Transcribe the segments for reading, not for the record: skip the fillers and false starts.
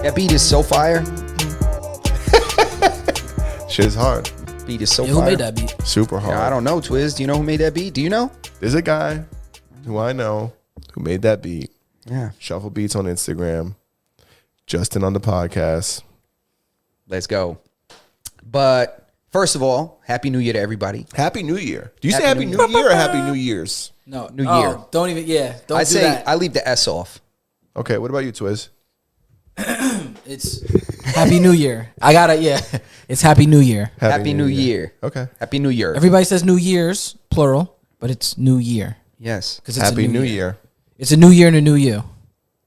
That beat is so fire. Shit's hard. Beat is so Who fire. made that beat? Super hard. Yeah, I don't know, Twiz. Do you know who made that beat? Do you know? There's a guy who I know who made that beat. Yeah. Shuffle Beats on Instagram. Justin on the podcast. Let's go. But first of all, Happy New Year to everybody. Happy New Year. Do you say Happy Happy New New Year or Happy New Year's? No, New Year. Don't even. Yeah, don't I do say that. I leave the S off. Okay, what about you, Twiz? It's Happy New Year. I gotta. Yeah, it's Happy New Year. Happy New Year. Okay. Happy New Year. Everybody says New Year's plural, but it's New Year Yes. because it's Happy a New Year. It's a new year and a new you.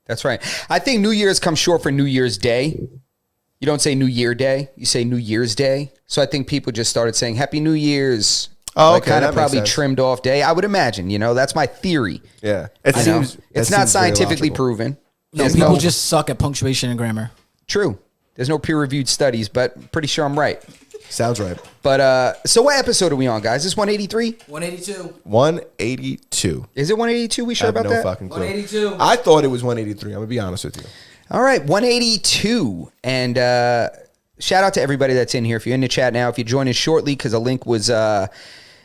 That's right. I think New Year's comes short for New Year's Day. You don't say New Year Day. You say New Year's Day. So I think people just started saying Happy New Year's. Oh, like okay, kind that of makes probably sense. trimmed off day. I would imagine. That's my theory. Yeah. It I know. seems It's that not seems very scientifically logical. proven. No, There's people just suck at punctuation and grammar. True. There's no peer-reviewed studies, but pretty sure I'm right. Sounds right. But so what episode are we on, guys? Is this 183? 182. 182. Is it 182? We I sure have about no that? fucking clue. 182. I thought it was 183. I'm going to be honest with you. All right, 182. And shout out to everybody that's in here. If you're in the chat now, if you join us shortly because a link was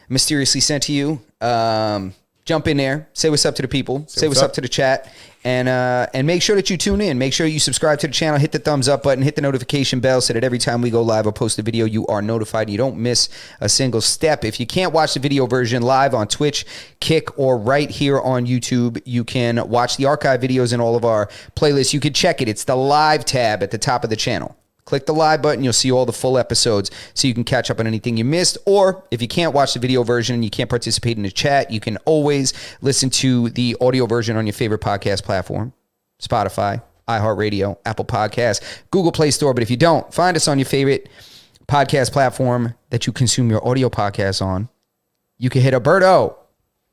mysteriously sent to you, jump in there. Say what's up to the people. Say what's up to the chat. And make sure that you tune in. Make sure you subscribe to the channel. Hit the thumbs up button. Hit the notification bell so that every time we go live or post a video, you are notified. You don't miss a single step. If you can't watch the video version live on Twitch, Kick, or right here on YouTube, you can watch the archive videos in all of our playlists. You can check it. It's the live tab at the top of the channel. Click the live button. You'll see all the full episodes so you can catch up on anything you missed. Or if you can't watch the video version and you can't participate in the chat, you can always listen to the audio version on your favorite podcast platform, Spotify, iHeartRadio, Apple Podcasts, Google Play Store. But if you don't, find us on your favorite podcast platform that you consume your audio podcasts on. You can hit Alberto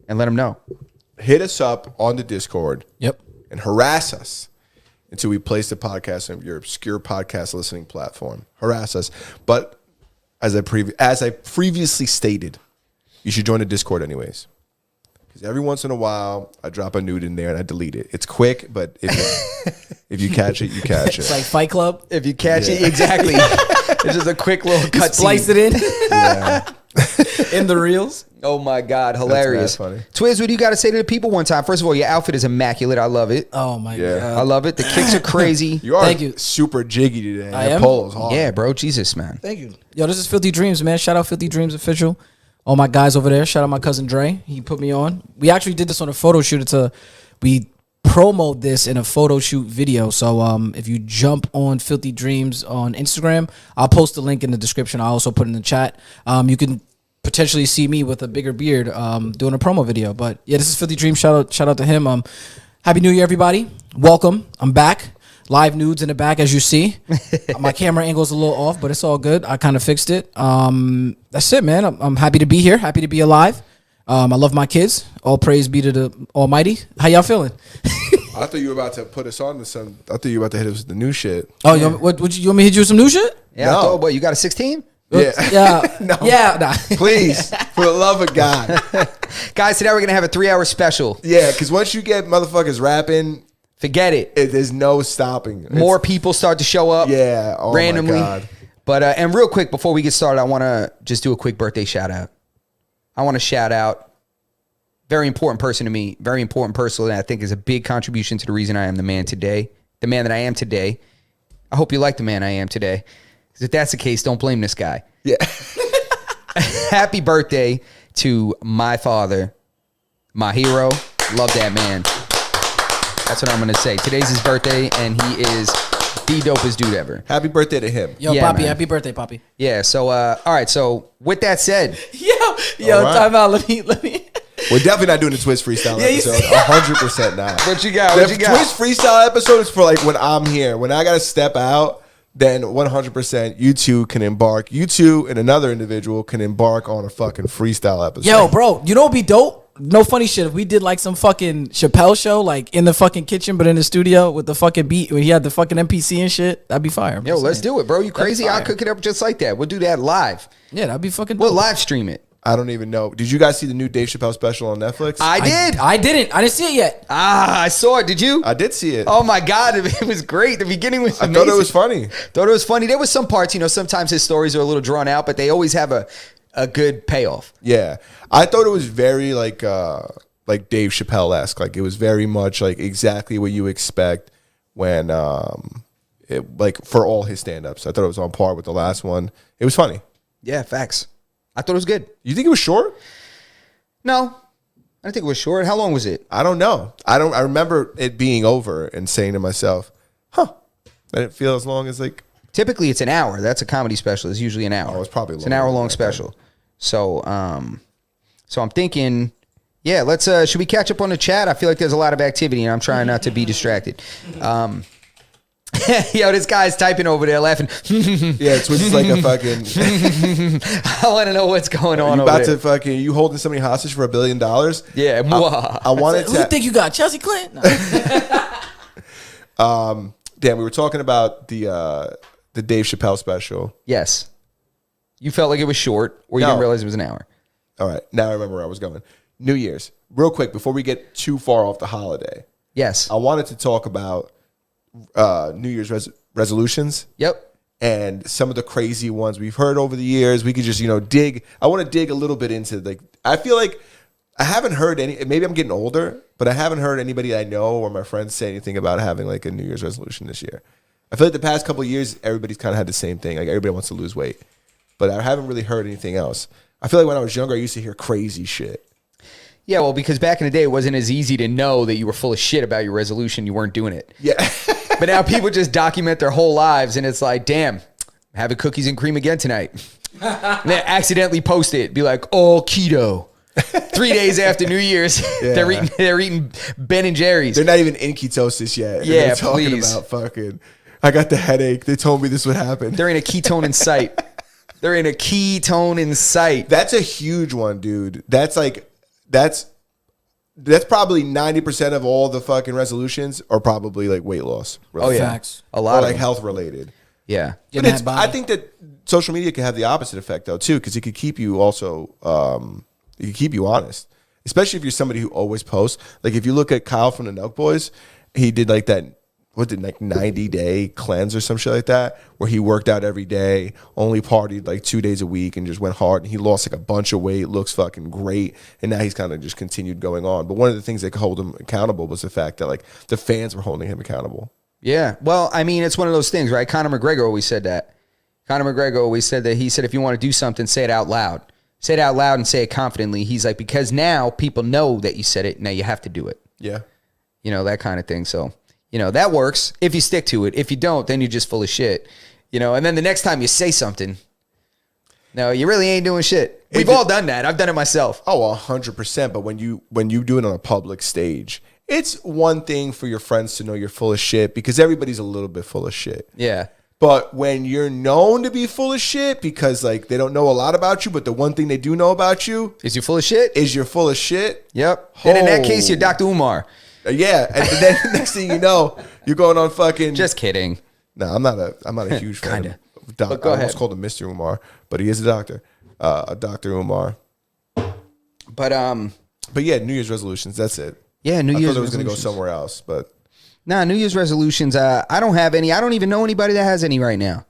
and let him know. Hit us up on the Discord Yep. and harass us until we place the podcast on your obscure podcast listening platform. Harass us. But as I previously stated, you should join the Discord anyways. Because every once in a while, I drop a nude in there and I delete it. It's quick, but if you catch it, you catch It's it. like Fight Club. If you catch it, exactly. It's just a quick little cut. Splice it in. Yeah. In the reels. Oh my God, hilarious. That's mad funny. Twiz, what do you got to say to the people one time? First of all, your outfit is immaculate. I love it. Oh my Yeah. god. I love it. The kicks are crazy. You are Thank you. super jiggy today. I That am? polo's hard. Yeah, bro. Jesus, man. Thank you. Yo, this is Filthy Dreams, man. Shout out Filthy Dreams official. All my guys over there. Shout out my cousin Dre. He put me on. We actually did this on a photo shoot. We promoted this in a photo shoot video. So if you jump on Filthy Dreams on Instagram, I'll post the link in the description. I'll also put it in the chat. You can potentially see me with a bigger beard doing a promo video. But yeah, this is Filthy Dreams. Shout out to him. Happy New Year, everybody. Welcome. I'm back. Live nudes in the back, as you see. My camera angle's a little off, but it's all good. I kind of fixed it. That's it, man. I'm happy to be here. Happy to be alive. I love my kids. All praise be to the Almighty. How y'all feeling? I thought you were about to put us on to some. I thought you were about to hit us with the new shit. Oh, you want me to hit you with some new shit? Yeah, No. I thought, what, you got a 16? Yeah. Yeah. No. Yeah. Nah. Please, for the love of God. Guys, today we're going to have a 3-hour special. Yeah, because once you get motherfuckers rapping, Forget it. there's no stopping. More people start to show up. Yeah, oh my randomly. God. But, and real quick, before we get started, I want to just do a quick birthday shout out. I want to shout out very important person to me, very important person that I think is a big contribution to the reason I am the man today, the man that I am today. I hope you like the man I am today. Because if that's the case, don't blame this guy. Yeah. Happy birthday to my father, my hero. Love that man. That's what I'm going to say. Today's his birthday, and he is the dopest dude ever. Happy birthday to him. Yo, Yeah, Poppy, man. happy birthday, Poppy. Yeah, so, all right, so with that said, Yo, All right. time out. Let me. We're definitely not doing the Twist freestyle Yeah, you episode. see- 100% not. what you got? The What you got? Twist freestyle episode is for like when I'm here. When I got to step out, then 100% you two can embark. You two and another individual can embark on a fucking freestyle episode. Yo, bro, you know what'd be dope? No funny shit. If we did like some fucking Chappelle show, like in the fucking kitchen, but in the studio with the fucking beat, when he had the fucking NPC and shit, that'd be fire. I'm Yo, just let's saying. do it, bro. You crazy? I'll fire. cook it up just like that. We'll do that live. Yeah, that'd be fucking We'll dope. live stream it. I don't even know. Did you guys see the new Dave Chappelle special on Netflix? I did. I didn't. I didn't see it yet. I saw it. Did you? I did see it. Oh my God, it was great. The beginning was I amazing. thought it was funny. Thought it was funny. There was some parts, sometimes his stories are a little drawn out, but they always have a good payoff. Yeah, I thought it was very like Dave Chappelle-esque. Like it was very much like exactly what you expect when like for all his stand-ups. I thought it was on par with the last one. It was funny. Yeah, facts. I thought it was good. You think it was short? No, I don't think it was short. How long was it? I don't know. I remember it being over and saying to myself, "Huh, I didn't feel as long as like." Typically, it's an hour. That's a comedy special. It's usually an hour. Oh, it's probably an longer hour than long that, special. So, so I'm thinking, yeah, let's. Should we catch up on the chat? I feel like there's a lot of activity, and I'm trying not to be distracted. Yo, this guy's typing over there, laughing. Yeah, it's just like a fucking. I want to know what's going on You over about there. to fucking? You holding somebody hostage for $1 billion? Yeah, I wanted Who you to. think you got? Chelsea Clinton? No. Damn, we were talking about the Dave Chappelle special. yes. You felt like it was short, or you No. didn't realize it was an hour. All right, now I remember where I was going. New Year's, real quick before we get too far off the holiday. Yes. I wanted to talk about New Year's resolutions Yep. and some of the crazy ones we've heard over the years. We could just dig. I want to dig a little bit into like. I feel like I haven't heard any. Maybe I'm getting older, but I haven't heard anybody I know or my friends say anything about having like a New Year's resolution this year. I feel like the past couple of years, everybody's kind of had the same thing. Like everybody wants to lose weight, but I haven't really heard anything else. I feel like when I was younger, I used to hear crazy shit. Yeah, well, because back in the day, it wasn't as easy to know that you were full of shit about your resolution. You weren't doing it. Yeah. But now people just document their whole lives, and it's like, damn, having cookies and cream again tonight. And they accidentally post it, be like, oh, keto. 3 days after New Year's, Yeah. they're eating Ben and Jerry's. They're not even in ketosis yet. And Yeah, they're talking please. about fucking. I got the headache. They told me this would happen. They're in a ketone in sight. They're in a ketone in sight. That's a huge one, dude. That's probably 90% of all the fucking resolutions are probably like weight loss. Oh yeah, Facts. a Or lot like of them. health related. Yeah, But Getting that body. I think that social media can have the opposite effect though too, because it could keep you also it could keep you honest, especially if you're somebody who always posts. Like if you look at Kyle from the Nelk Boys, he did like that. What did like 90-day cleanse or some shit like that, where he worked out every day, only partied like 2 days a week, and just went hard. And he lost like a bunch of weight, looks fucking great, and now he's kind of just continued going on. But one of the things that could hold him accountable was the fact that like the fans were holding him accountable. yeah. Well, I mean, it's one of those things, right? Conor McGregor always said that. Conor McGregor always said that. He said, if you want to do something, say it out loud. Say it out loud and say it confidently. He's like, because now people know that you said it. Now you have to do it. Yeah. That kind of thing. So, that works if you stick to it. If you don't, then you're just full of shit. And then the next time you say something, no, you really ain't doing shit. We've all done that. I've done it myself. Oh, 100%. But when you do it on a public stage, it's one thing for your friends to know you're full of shit because everybody's a little bit full of shit. Yeah. But when you're known to be full of shit because like they don't know a lot about you, but the one thing they do know about you Is you full of shit? is you're full of shit. Yep. Then in that Oh. case, you're Dr. Umar. Yeah, and then the next thing you know, you're going on fucking. Just kidding. No, I'm not a huge fan. Kinda. Of doc, But go I almost ahead. called him Mr. Umar, but he is a doctor. A Dr. Umar. But But yeah, New Year's resolutions. That's it. yeah, New I Year's thought it was going to go resolutions. somewhere else, but Nah, New Year's resolutions. I don't have any. I don't even know anybody that has any right now.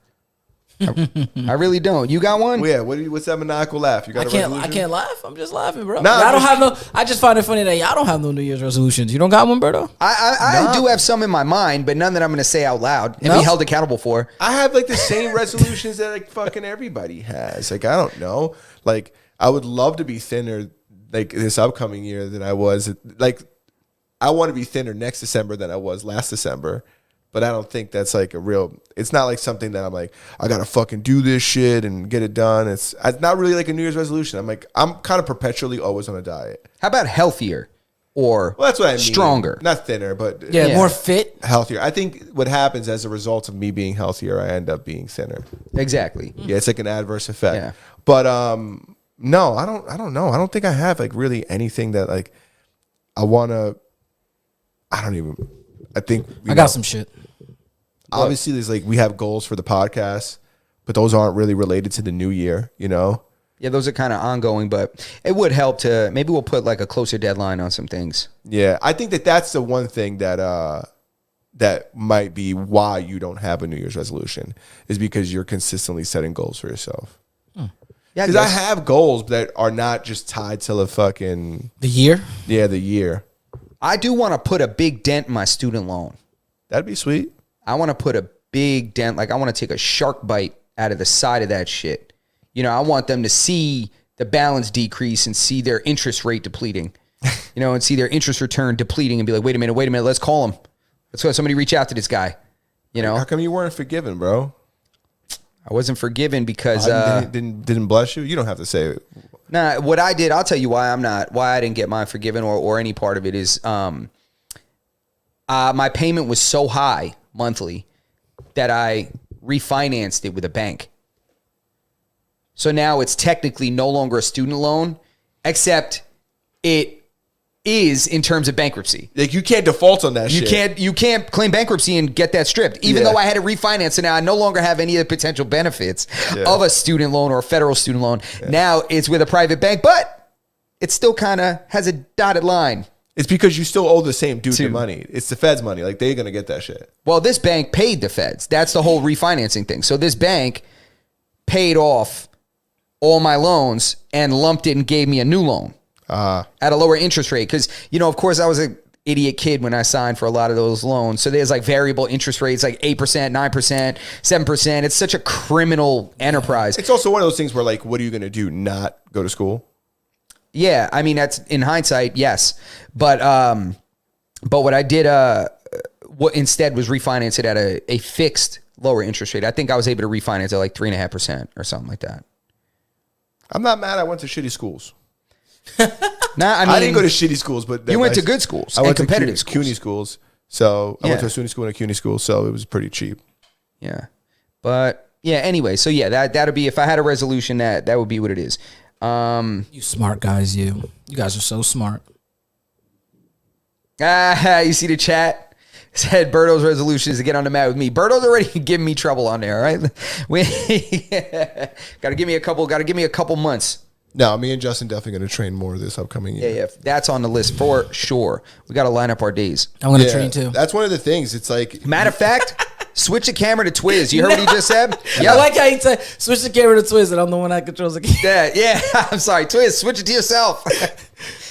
I really don't. You got one? well, yeah. What's that maniacal laugh? You got I a can't. resolution? I can't laugh. I'm just laughing, bro. Nah, y'all don't just- have no. I just find it funny that y'all don't have no New Year's resolutions. You don't got one, Berto? I do have some in my mind, but none that I'm going to say out loud and No? be held accountable for. I have like the same resolutions that like fucking everybody has. Like I don't know. Like I would love to be thinner like this upcoming year than I was. Like I want to be thinner next December than I was last December. But I don't think that's like a real. It's not like something that I'm like I gotta fucking do this shit and get it done. It's not really like a New Year's resolution. I'm kind of perpetually always on a diet. How about healthier or Well, that's what I mean. stronger? Not thinner, but Yeah, more fit. healthier. I think what happens as a result of me being healthier, I end up being thinner. Exactly. Yeah, it's like an adverse effect. Yeah. But no, I don't know. I don't think I have like really anything that like I want to. I don't even. I think I got some shit. Obviously, there's like we have goals for the podcast, but those aren't really related to the new year. Yeah, Yeah, those are kind of ongoing, but it would help to maybe we'll put like a closer deadline on some things. Yeah, I think that's the one thing that that might be why you don't have a New Year's resolution is because you're consistently setting goals for yourself. Yeah, Because I have goals that are not just tied to the year. the year. I do want to put a big dent in my student loan. That'd be sweet. I want to put a big dent. Like I want to take a shark bite out of the side of that shit. You know, I want them to see the balance decrease and see their interest rate depleting, you know, and see their interest return depleting and be like, wait a minute, let's call him. Let's go. Somebody reach out to this guy. You know, How come you weren't forgiven, bro? I wasn't forgiven because didn't bless you. You don't have to say it. nah. What I did, I'll tell you why I didn't get mine forgiven or any part of it is my payment was so high monthly that I refinanced it with a bank. So now it's technically no longer a student loan, except it is in terms of bankruptcy. Like you can't default on that shit. You can't claim bankruptcy and get that stripped. Even Yeah. though I had to refinance it now, I no longer have any of the potential benefits of a student loan or a federal student loan. Now it's with a private bank, but it still kind of has a dotted line. It's because you still owe the same dude the money. It's the Fed's money. Like they're gonna get that shit. Well, this bank paid the feds. That's the whole refinancing thing. So this bank paid off all my loans and lumped it and gave me a new loan at a lower interest rate. Because, you know, of course, I was an idiot kid when I signed for a lot of those loans. So there's like variable interest rates, like 8%, 9%, 7%. It's such a criminal enterprise. It's also one of those things where like, what are you gonna do? Not go to school? Yeah, I mean, that's in hindsight, yes. But what I did what instead was refinance it at a fixed lower interest rate. I think I was able to refinance at like 3.5% or something like that. I'm not mad. I went to shitty schools. Nah, I mean, I didn't go to shitty schools, but you went to good schools I and went competitive to schools. CUNY schools. So I went Yeah. to a SUNY school and a CUNY school, so it was pretty cheap. Yeah. But yeah, anyway, so yeah, that'll be if I had a resolution that would be what it is. You smart guys, you guys are so smart. You see the chat? Said Berto's resolution is to get on the mat with me. Berto's already giving me trouble on there, all right? Gotta give me a couple months. No, me and Justin definitely going to train more this upcoming year. Yeah, that's on the list for sure. We got to line up our days. I'm gonna Yeah, train too. That's one of the things. It's like Matter of fact, switch the camera to Twiz. You heard what he just said? I like how he said, switch the camera to Twiz, and I'm the one that controls the camera. Yeah. I'm sorry, Twiz. Switch it to yourself.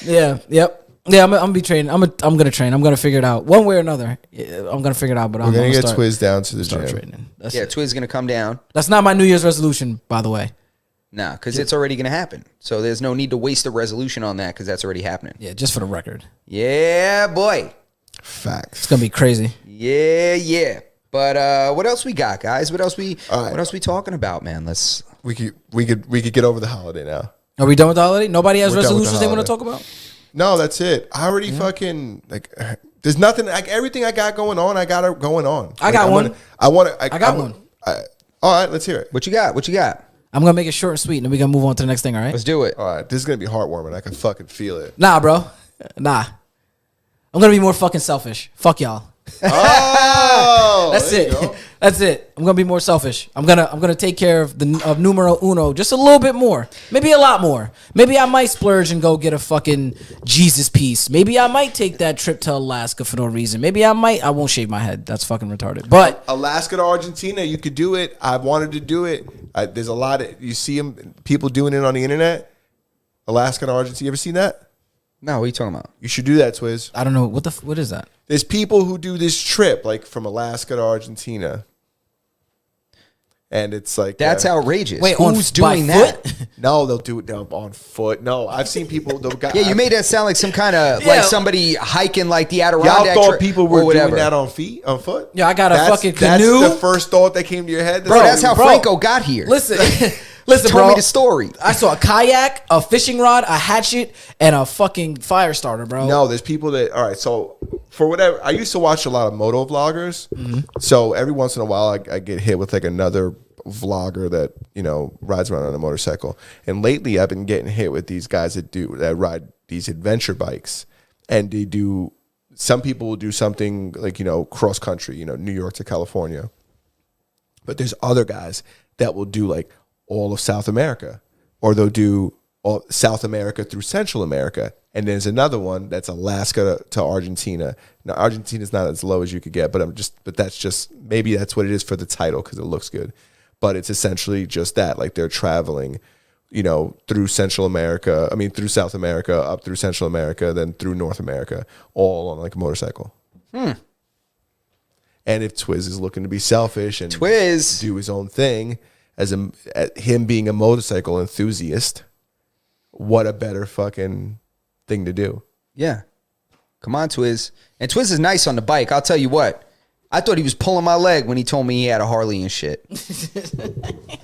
Yeah, yep. Yeah, I'm gonna be training. I'm gonna train. I'm gonna figure it out one way or another. Yeah, I'm gonna figure it out. But we're I'm going to gonna get start, Twiz down to the start gym. training. That's Yeah, it. Twiz is gonna come down. That's not my New Year's resolution, by the way. Nah, because it's already gonna happen. So there's no need to waste a resolution on that because that's already happening. Yeah, just for the record, Yeah, boy. it's Facts. gonna be crazy. Yeah. But what else we got, guys? What else we All right. what else we talking about, man? Let's We could get over the holiday now. Are we done with the holiday? Nobody has We're done with the resolutions they want to holiday. talk about. No, that's it. I already fucking like. There's nothing like everything I got going on. I got it going on. I got one. I want to. I got one. All right, let's hear it. what you got? I'm gonna make it short and sweet, and then we gonna move on to the next thing. All right? Let's do it. All right, this is gonna be heartwarming. I can fucking feel it. Nah, bro. Nah. I'm gonna be more fucking selfish. Fuck y'all. Oh, That's there you it. go. That's it. I'm gonna be more selfish. I'm gonna take care of of numero uno just a little bit more. Maybe a lot more. Maybe I might splurge and go get a fucking Jesus piece. Maybe I might take that trip to Alaska for no reason. Maybe I won't shave my head. That's fucking retarded. But Alaska to Argentina, you could do it. I've wanted to do it. There's a lot of you see people doing it on the internet. Alaska to Argentina. You ever seen that? No, what are you talking about? You should do that, Twiz. I don't know what is that? There's people who do this trip like from Alaska to Argentina, and it's like That's outrageous. Wait, who's by doing that? foot? No, they'll do it on foot. No, I've seen people. Yeah, you made that sound like some kind of Yeah. like somebody hiking like the Y'all Adirondack. thought Trail people or were doing whatever. that on foot? Yeah, I got a fucking That's canoe. the first thought that came to your head. Bro, that's how Bro. Franco got here. Listen, listen, Tell bro. me the story. I saw a kayak, a fishing rod, a hatchet, and a fucking fire starter, bro. No, there's people that. All right, so for whatever, I used to watch a lot of moto vloggers. So every once in a while, I get hit with like another vlogger that rides around on a motorcycle. And lately, I've been getting hit with these guys that ride these adventure bikes, and they do. Some people will do something like cross country, New York to California. But there's other guys that will do like all of South America or they'll do all South America through Central America. And there's another one that's Alaska to Argentina. Now Argentina's not as low as you could get, but that's just maybe that's what it is for the title because it looks good. But it's essentially just that, like they're traveling, through Central America. I mean, through South America, up through Central America, then through North America, all on like a motorcycle. And if Twiz is looking to be selfish and Twiz do his own thing, him being a motorcycle enthusiast, what a better fucking thing to do. Yeah. Come on, Twiz. And Twiz is nice on the bike. I'll tell you what. I thought he was pulling my leg when he told me he had a Harley and shit. I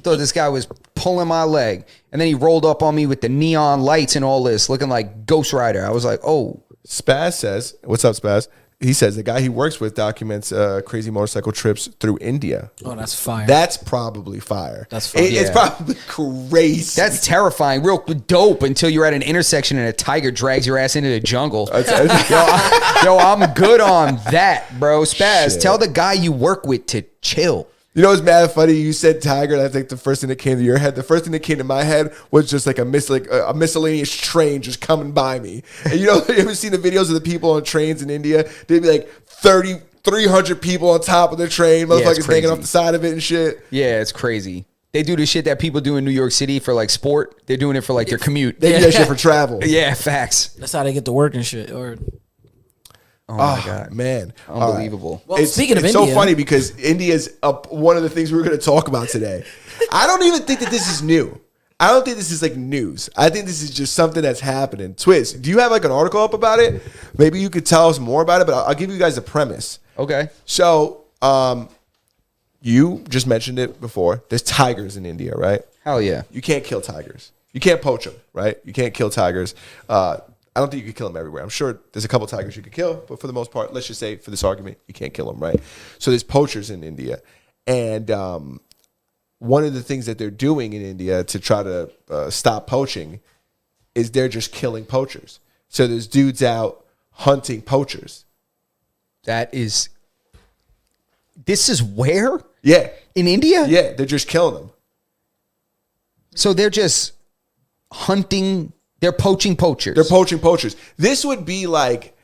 thought this guy was pulling my leg. And then he rolled up on me with the neon lights and all this, looking like Ghost Rider. I was like, oh. Spaz says, what's up, Spaz? He says the guy he works with documents crazy motorcycle trips through India. Oh, that's fire. That's probably fire. That's fire. It's probably crazy. That's terrifying. Real dope until you're at an intersection and a tiger drags your ass into the jungle. Yo, I'm good on that, bro. Spaz, Shit. tell the guy you work with to chill. You know what's mad funny? You said tiger, and I think the first thing that came to your head, the first thing that came to my head was just like a miscellaneous train just coming by me. And you ever seen the videos of the people on trains in India? They'd be like 300 people on top of the train, motherfuckers hanging off the side of it and shit. Yeah, it's crazy. They do the shit that people do in New York City for like sport. They're doing it for like their commute. They do that shit for travel. Yeah, facts. That's how they get to work and shit. Or Oh my God. Man. Unbelievable. Right. Well, speaking of it's India, so funny because India's one of the things we're going to talk about today. I don't even think that this is new. I don't think this is like news. I think this is just something that's happening. Twiz, do you have like an article up about it? Maybe you could tell us more about it, but I'll give you guys a premise. Okay. So, you just mentioned it before. There's tigers in India, right? Hell yeah. You can't kill tigers. You can't poach them, right? You can't kill tigers. I don't think you could kill them everywhere. I'm sure there's a couple tigers you could kill, but for the most part, let's just say for this argument, you can't kill them, right? So there's poachers in India. And one of the things that they're doing in India to try to stop poaching is they're just killing poachers. So there's dudes out hunting poachers. This is where? Yeah. In India? Yeah, they're just killing them. So they're just hunting, they're poaching poachers. They're poaching poachers. This would be like,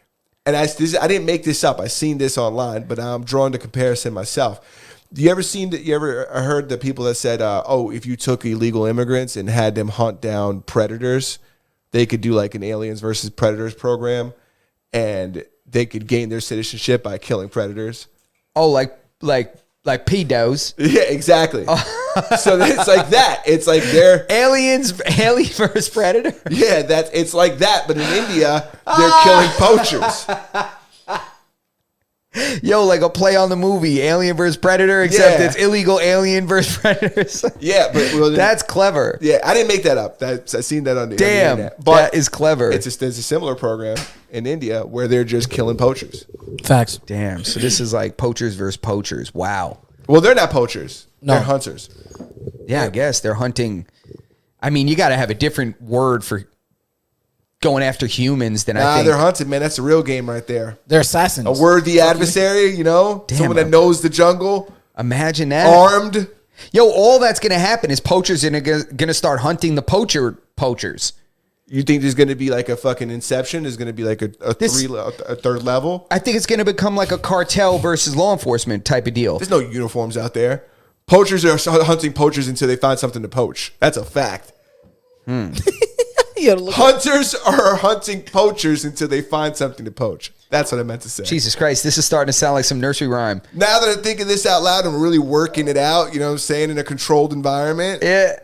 and I didn't make this up. I seen this online, but I'm drawing the comparison myself. You ever heard the people that said, if you took illegal immigrants and had them hunt down predators, they could do like an aliens versus predators program, and they could gain their citizenship by killing predators. Oh, like pedos. Yeah, exactly. So it's like that. It's like they're Alien versus predator. yeah. It's like that. But in India, they're killing poachers. Yo, like a play on the movie Alien versus Predator, except Yeah. it's illegal alien versus predators. Yeah, but That's clever. yeah. I didn't make that up. I seen that on the Damn, internet. But that is clever. there's a similar program in India where they're just killing poachers. facts. Damn. So this is like poachers versus poachers. Wow. Well, they're not poachers. No. They're hunters. Yeah, I guess they're hunting. I mean, you got to have a different word for going after humans than I think. They're hunting, man. That's a real game right there. They're assassins. A worthy adversary, Damn, someone that knows the jungle, Imagine that. armed. Yo, all that's going to happen is poachers are going to start hunting the poachers. You think there's going to be like a fucking Inception? There's going to be like a third level? I think it's going to become like a cartel versus law enforcement type of deal. There's no uniforms out there. Poachers are hunting poachers until they find something to poach. That's a fact. Hunters are hunting poachers until they find something to poach. That's what I meant to say. Jesus Christ, this is starting to sound like some nursery rhyme. Now that I'm thinking this out loud and really working it out, you know what I'm saying, in a controlled environment, Yeah.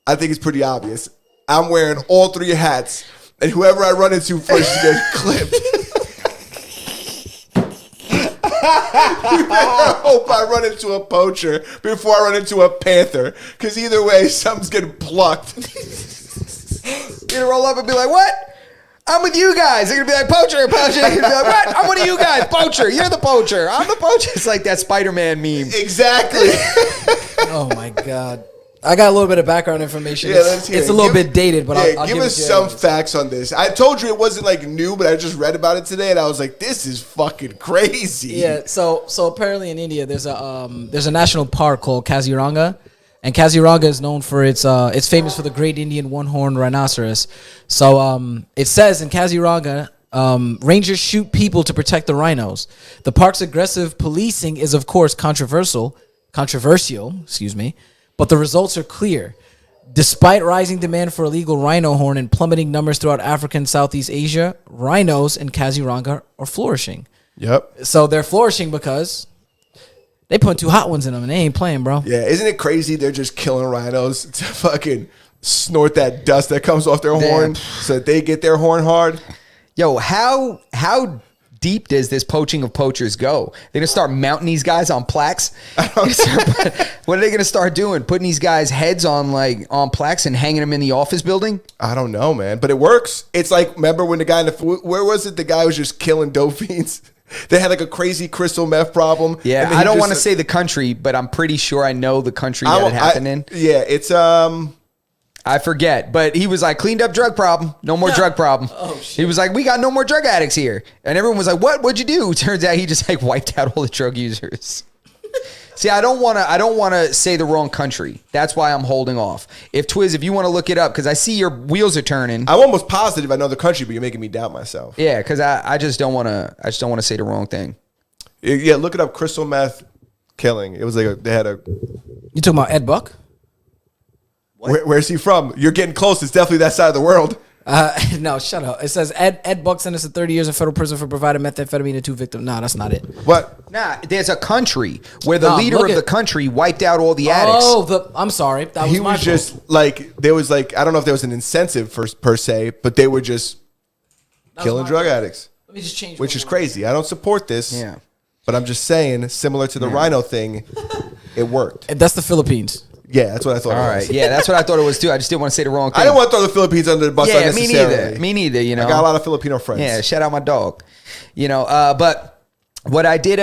I think it's pretty obvious. I'm wearing all three hats, and whoever I run into first is getting clipped. You better hope I run into a poacher before I run into a panther, because either way, something's getting plucked. You're gonna roll up and be like, what? I'm with you guys. They're gonna be like, poacher. You're gonna be like, what? I'm one of you guys. Poacher. You're the poacher. I'm the poacher. It's like that Spider-Man meme. Exactly. Oh my god. I got a little bit of background information. Yeah, let's hear it's it. a little bit dated, but I'll give give us it to some you. facts on this. I told you it wasn't like new, but I just read about it today, and I was like, "This is fucking crazy." Yeah, so apparently in India there's a national park called Kaziranga, And Kaziranga is known for it's famous for the Great Indian One-Horned Rhinoceros. So it says in Kaziranga, rangers shoot people to protect the rhinos. The park's aggressive policing is, of course, controversial, but the results are clear. Despite rising demand for illegal rhino horn and plummeting numbers throughout Africa and Southeast Asia, rhinos in Kaziranga are flourishing. Yep. So they're flourishing because they put 2 hot ones in them and they ain't playing, bro. Yeah, isn't it crazy? They're just killing rhinos to fucking snort that dust that comes off their horn so that they get their horn hard. Yo, how deep does this poaching of poachers go? They're gonna start mounting these guys on plaques. What are they gonna start doing? Putting these guys' heads on plaques and hanging them in the office building? I don't know, man, but it works. It's like, remember when the guy where was it? The guy was just killing dope fiends. They had like a crazy crystal meth problem. Yeah, I don't want to say the country, but I'm pretty sure I know the country that it happened in. Yeah, it's I forget, but he was like, cleaned up drug problem, no more drug problem. Oh, shit. He was like, we got no more drug addicts here, and everyone was like, what'd you do? Turns out he just like wiped out all the drug users. See, I don't want to say the wrong country. That's why I'm holding off. If you want to look it up, because I see your wheels are turning. I'm almost positive I know the country, but you're making me doubt myself. Yeah, because I just don't want to say the wrong thing. Yeah, look it up. Crystal meth killing. It was like they had a. You talking about Ed Buck? Where's he from? You're getting close. It's definitely that side of the world. No, shut up. It says Ed Buck sentenced to 30 years in federal prison for providing methamphetamine to 2 victims. No, that's not it. What? Nah, there's a country where the leader of the country wiped out all the addicts. Oh, I'm sorry. That was He my was fault. just like, there was like, I don't know if there was an incentive per se, but they were just That was killing my drug fault. addicts, Let me just change. which one is more. crazy. I don't support this. Yeah. But I'm just saying, similar to the rhino thing, it worked. And that's the Philippines. Yeah, that's what I thought All it right, was. yeah, that's what I thought it was too. I just didn't want to say the wrong thing. I didn't want to throw the Philippines under the bus Yeah, me unnecessarily. neither. Me neither. You know, I got a lot of Filipino friends. Yeah, shout out my dog. You know, but what I did,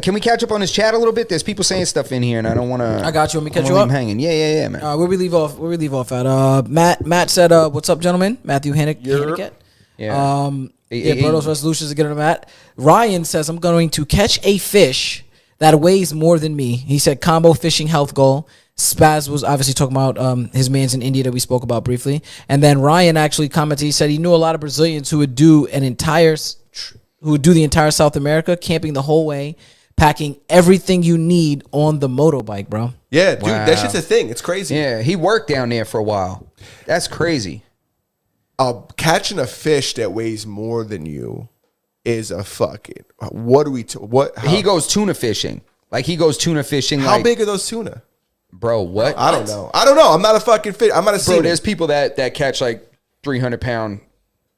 can we catch up on this chat a little bit? There's people saying stuff in here, and I don't want to. I got you. Let me catch you leave up. hanging. Yeah, man. Where we leave off at? Matt said, "What's up, gentlemen?" Matthew Hannigat. Yeah. Berto's resolutions to get on the mat. Ryan says, "I'm going to catch a fish that weighs more than me." He said, "Combo fishing health goal." Spaz was obviously talking about his man's in India that we spoke about briefly, and then Ryan actually commented. He said he knew a lot of Brazilians who would do the entire South America, camping the whole way, packing everything you need on the motorbike, bro. Yeah, dude, Wow. that shit's a thing. It's crazy. Yeah, he worked down there for a while. That's crazy. Catching a fish that weighs more than you is a fucking. What do we? What? How, He goes tuna fishing. Like he goes tuna fishing. how like, big are those tuna? bro? What? I don't know. I'm not a fucking fish. I'm not a Bro, sea. there's people that catch like 300-pound,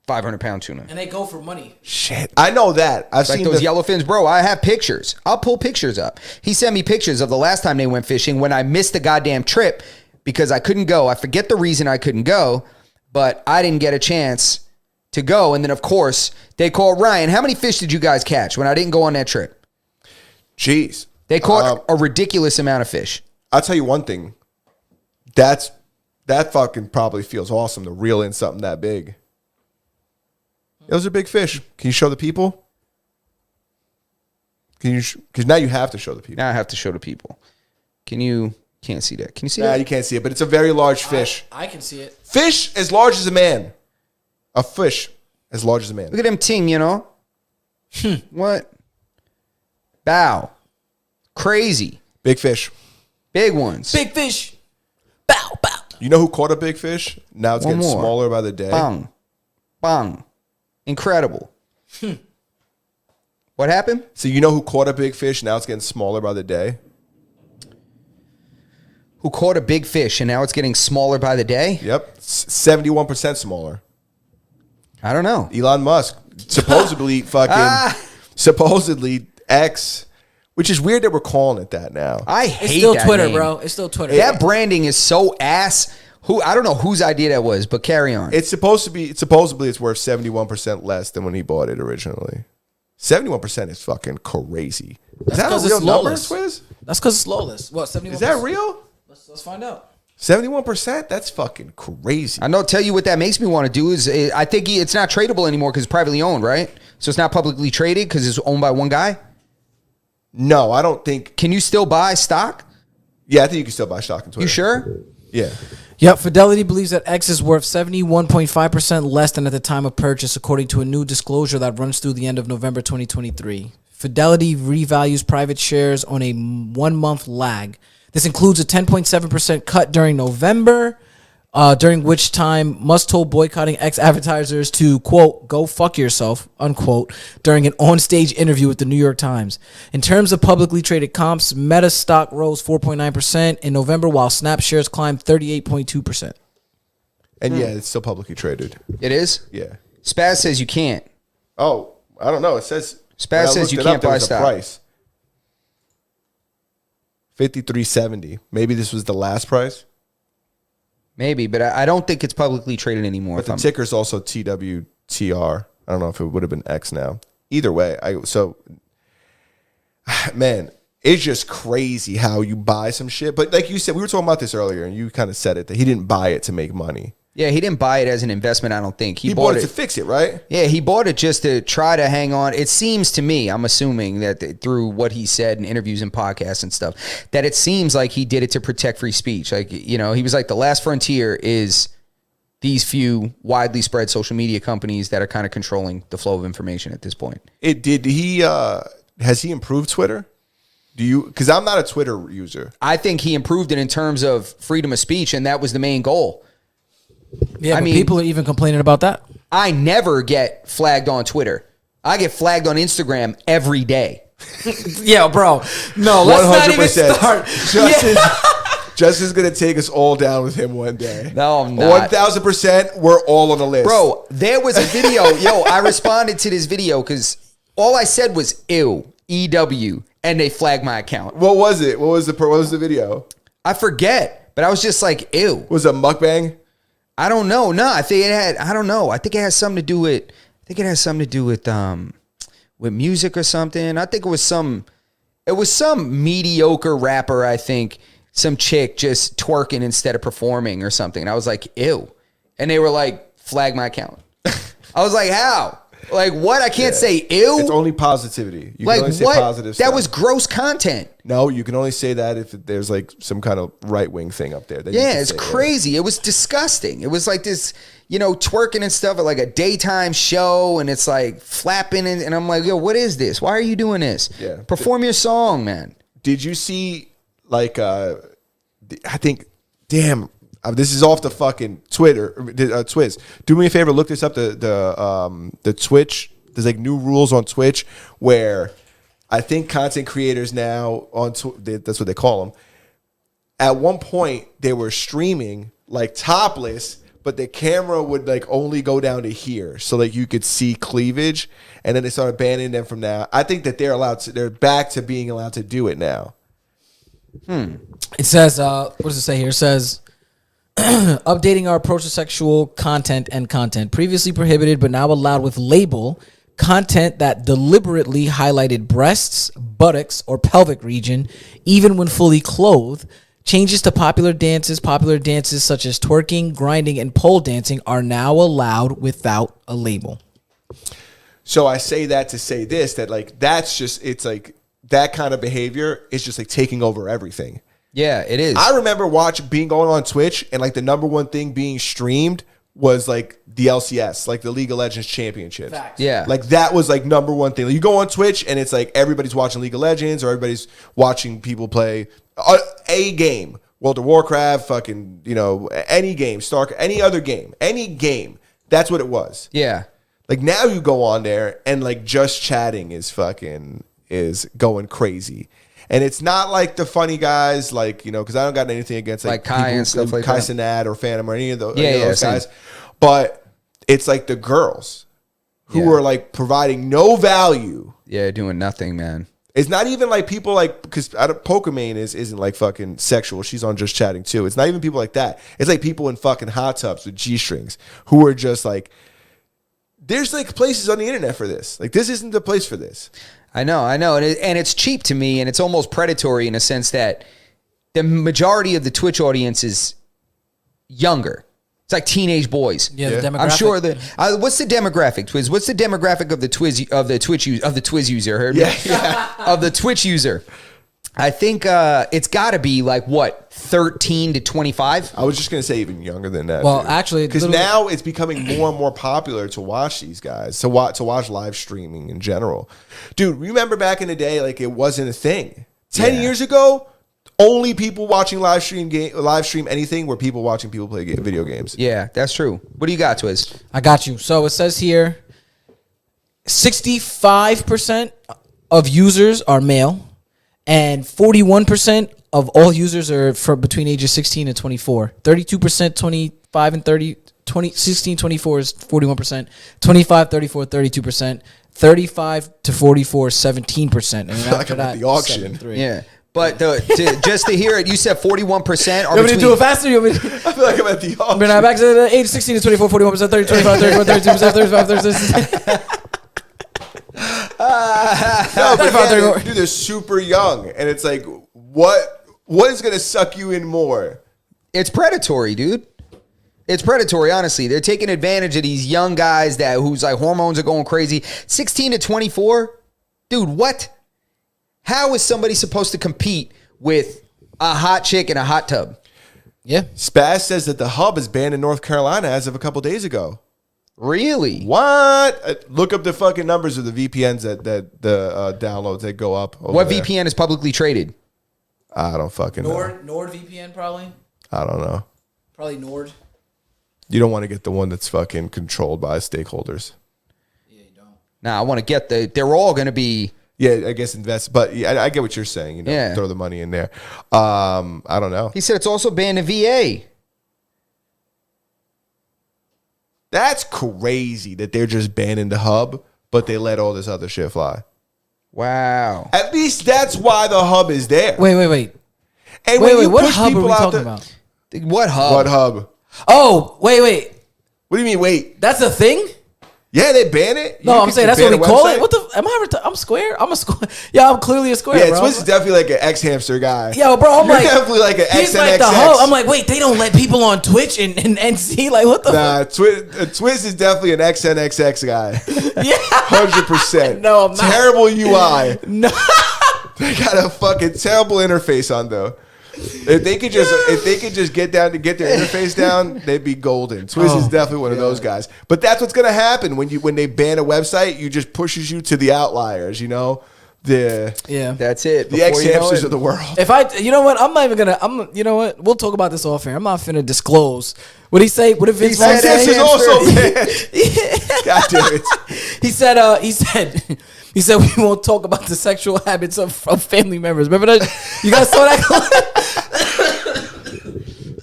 500-pound tuna. And they go for money. Shit. I know that. I've Like seen those the, yellowfins, bro. I have pictures. I'll pull pictures up. He sent me pictures of the last time they went fishing when I missed the goddamn trip because I couldn't go. I forget the reason I couldn't go, but I didn't get a chance to go. And then, of course, they called Ryan. How many fish did you guys catch when I didn't go on that trip? Jeez. They caught a ridiculous amount of fish. I'll tell you one thing. That fucking probably feels awesome to reel in something that big. Those are big fish. Can you show the people? Can you? Because now you have to show the people. Now I have to show the people. Can't see that. Can you see Nah, that? you can't see it, but it's a very large fish. I can see it. Fish as large as a man. A fish as large as a man. Look at them ting, you know? What? Bow. Crazy. Big fish. Big ones. Big fish. Bow, bow. You know who caught a big fish? Now it's One getting more. smaller by the day. Bang. Bang. Incredible. What happened? So you know who caught a big fish? Now it's getting smaller by the day. Who caught a big fish and now it's getting smaller by the day? Yep, 71% smaller. I don't know. Elon Musk supposedly supposedly X, which is weird that we're calling it that now. I It's hate still that Twitter, name. bro. It's still Twitter. That branding is so ass. I don't know whose idea that was, but carry on. It's supposedly it's worth 71% less than when he bought it originally. 71% is fucking crazy. Is that a 'cause real it's number, lawless. Swizz? That's because it's lawless. What, 71%? Is that real? Let's find out. 71%? That's fucking crazy. I know. Tell you what that makes me want to do is I think it's not tradable anymore because it's privately owned, right? So it's not publicly traded because it's owned by one guy. No, I don't think. Can you still buy stock? Yeah, I think you can still buy stock in Twitter. You sure? Yeah. Yep, Fidelity believes that X is worth 71.5% less than at the time of purchase, according to a new disclosure that runs through the end of November 2023. Fidelity revalues private shares on a 1-month lag. This includes a 10.7% cut during November, during which time Musk told boycotting X advertisers to, quote, go fuck yourself, unquote, during an on-stage interview with the New York Times. In terms of publicly traded comps, Meta stock rose 4.9% in November, while Snap shares climbed 38.2%. And yeah, it's still publicly traded. It is? Yeah. Spaz says you can't. Oh, I don't know. It says Spaz says you can't buy stock. Price. 53.70. Maybe this was the last price. Maybe, but I don't think it's publicly traded anymore. But the ticker's also TWTR. I don't know if it would have been X now. Either way, man, it's just crazy how you buy some shit. But like you said, we were talking about this earlier, and you kind of said it, that he didn't buy it to make money. Yeah, he didn't buy it as an investment, I don't think. He bought it to fix it, right? Yeah, he bought it just to try to hang on. It seems to me, I'm assuming that through what he said in interviews and podcasts and stuff, that it seems like he did it to protect free speech. Like, you know, he was like, the last frontier is these few widely spread social media companies that are kind of controlling the flow of information at this point. Has he improved Twitter? Because I'm not a Twitter user. I think he improved it in terms of freedom of speech, and that was the main goal. Yeah, I mean, people are even complaining about that. I never get flagged on Twitter. I get flagged on Instagram every day. Yeah, bro. No, let's not even start. Justin's going to take us all down with him one day. No, I'm not. 1,000%, we're all on the list. Bro, there was a video. I responded to this video because all I said was ew, EW, and they flagged my account. What was it? What was the video? I forget, but I was just like, ew. Was it a mukbang? I don't know. No, I think it had. I don't know. I think it has something to do with. I think it has something to do with music or something. I think it was some mediocre rapper. I think some chick just twerking instead of performing or something. And I was like, ew. And they were like, flag my account. I was like, how? Like what? I can't say ew. It's only positivity. You like can only say what? positive stuff. That was gross content. No, you can only say that if there's like some kind of right wing thing up there. Yeah, it's crazy. It was disgusting. It was like this, twerking and stuff at like a daytime show, and it's like flapping, and I'm like, yo, what is this? Why are you doing this? Yeah. Perform your song, man. Did you see like I think, damn. This is off the fucking Twitter, Twiz. Do me a favor, look this up. The Twitch. There's like new rules on Twitch where I think content creators now that's what they call them. At one point, they were streaming like topless, but the camera would like only go down to here, so like you could see cleavage. And then they started banning them from now. I think that they're back to being allowed to do it now. It says, what does it say here? It says, updating our approach to sexual content and content previously prohibited but now allowed with label content that deliberately highlighted breasts, buttocks, or pelvic region, even when fully clothed. Changes to popular dances such as twerking, grinding, and pole dancing are now allowed without a label. So I say that to say this, that like that's just, it's like that kind of behavior is just like taking over everything. Yeah, it is. I remember going on Twitch, and like the number one thing being streamed was like the LCS, like the League of Legends Championship. Facts. Yeah. Like that was like number one thing. Like, you go on Twitch and it's like everybody's watching League of Legends, or everybody's watching people play a game. World of Warcraft, fucking, any game, any other game, any game. That's what it was. Yeah. Like now you go on there and like just chatting is going crazy. And it's not like the funny guys, like, because I don't got anything against like Kai and stuff like Kai that. Cenat or Phantom or any of those, those guys. But it's like the girls who are like providing no value. Yeah, doing nothing, man. It's not even like people like, because Pokimane isn't like fucking sexual. She's on Just Chatting too. It's not even people like that. It's like people in fucking hot tubs with G-strings who are just like, there's like places on the internet for this. Like this isn't the place for this. I know, and it's cheap to me, and it's almost predatory in a sense that the majority of the Twitch audience is younger. It's like teenage boys. Yeah, the demographic. I'm sure that. What's the demographic, Twiz? What's the demographic of the Twitch user? Heard me? Yeah. Of the Twitch user. I think it's got to be like what 13 to 25. I was just gonna say even younger than that. Well, actually, because literally- now it's becoming more and more popular to watch these guys, to watch live streaming in general. Dude, remember back in the day, like it wasn't a thing. 10 Yeah. years ago, only people watching live stream anything were people watching people play video games. Yeah, that's true. What do you got, Twiz? I got you. So it says here 65% of users are male and 41% of all users are from between ages 16 and 24. 32%, 25 and 30, 16, 24 is 41%, 25, 34, 32%, 35 to 44 is 17%. And then feel like after I'm at that, the auction. 73. Yeah. But just to hear it, you said 41% are You want me between. to do it faster? You want me to, I feel like I'm at the auction. I mean, back to the age 16 to 24, 41%, 30, 25, 34, 32%, 35, 36. No, but yeah, dude, they're super young, and it's like, what is gonna suck you in more? It's predatory, dude. It's predatory, honestly. They're taking advantage of these young guys whose like hormones are going crazy. 16 to 24, dude. What? How is somebody supposed to compete with a hot chick in a hot tub? Yeah. Spaz says that the hub is banned in North Carolina as of a couple days ago. Really? What? Look up the fucking numbers of the VPNs that the downloads that go up. Over What there. VPN is publicly traded? I don't fucking know. NordVPN probably. I don't know. Probably Nord. You don't want to get the one that's fucking controlled by stakeholders. Yeah, you don't. Nah, I want to get they're all going to be. Yeah, I guess invest, but yeah, I get what you're saying. You know, Yeah. throw the money in there. I don't know. He said it's also banned in VA. That's crazy that they're just banning the hub, but they let all this other shit fly. Wow. At least that's why the hub is there. Wait. And Wait, when you what push hub are we people out talking the- about? What hub? What hub? Oh, wait. What do you mean? Wait, That's a thing? yeah, they ban it. No, You I'm could saying just that's what ban we a call website? it. What the? Am I? I'm square. I'm a square. Yeah, I'm clearly a square, Yeah, bro. Twist is definitely like an X hamster guy. Yo, bro, I'm You're like definitely like an he's XNXX. like the hoe. I'm like, wait, they don't let people on Twitch and see like what the Nah, Twist is definitely an XNXX guy. fuck? Yeah. 100%. No, I'm not. Terrible UI. No. They got a fucking terrible interface on though. If they could just get their interface down, they'd be golden. Twist is definitely one of those guys. But that's what's gonna happen when they ban a website. You just pushes you to the outliers. You know the Yeah. That's it. the Before X you know hamsters it- of the world. If you know what, I'm not even gonna. You know what? We'll talk about this off air. I'm not finna disclose. What he say? What did Vince Vaughn said say? X is hamster. also banned. God damn it. He said we won't talk about the sexual habits of family members. Remember that? You guys saw that clip?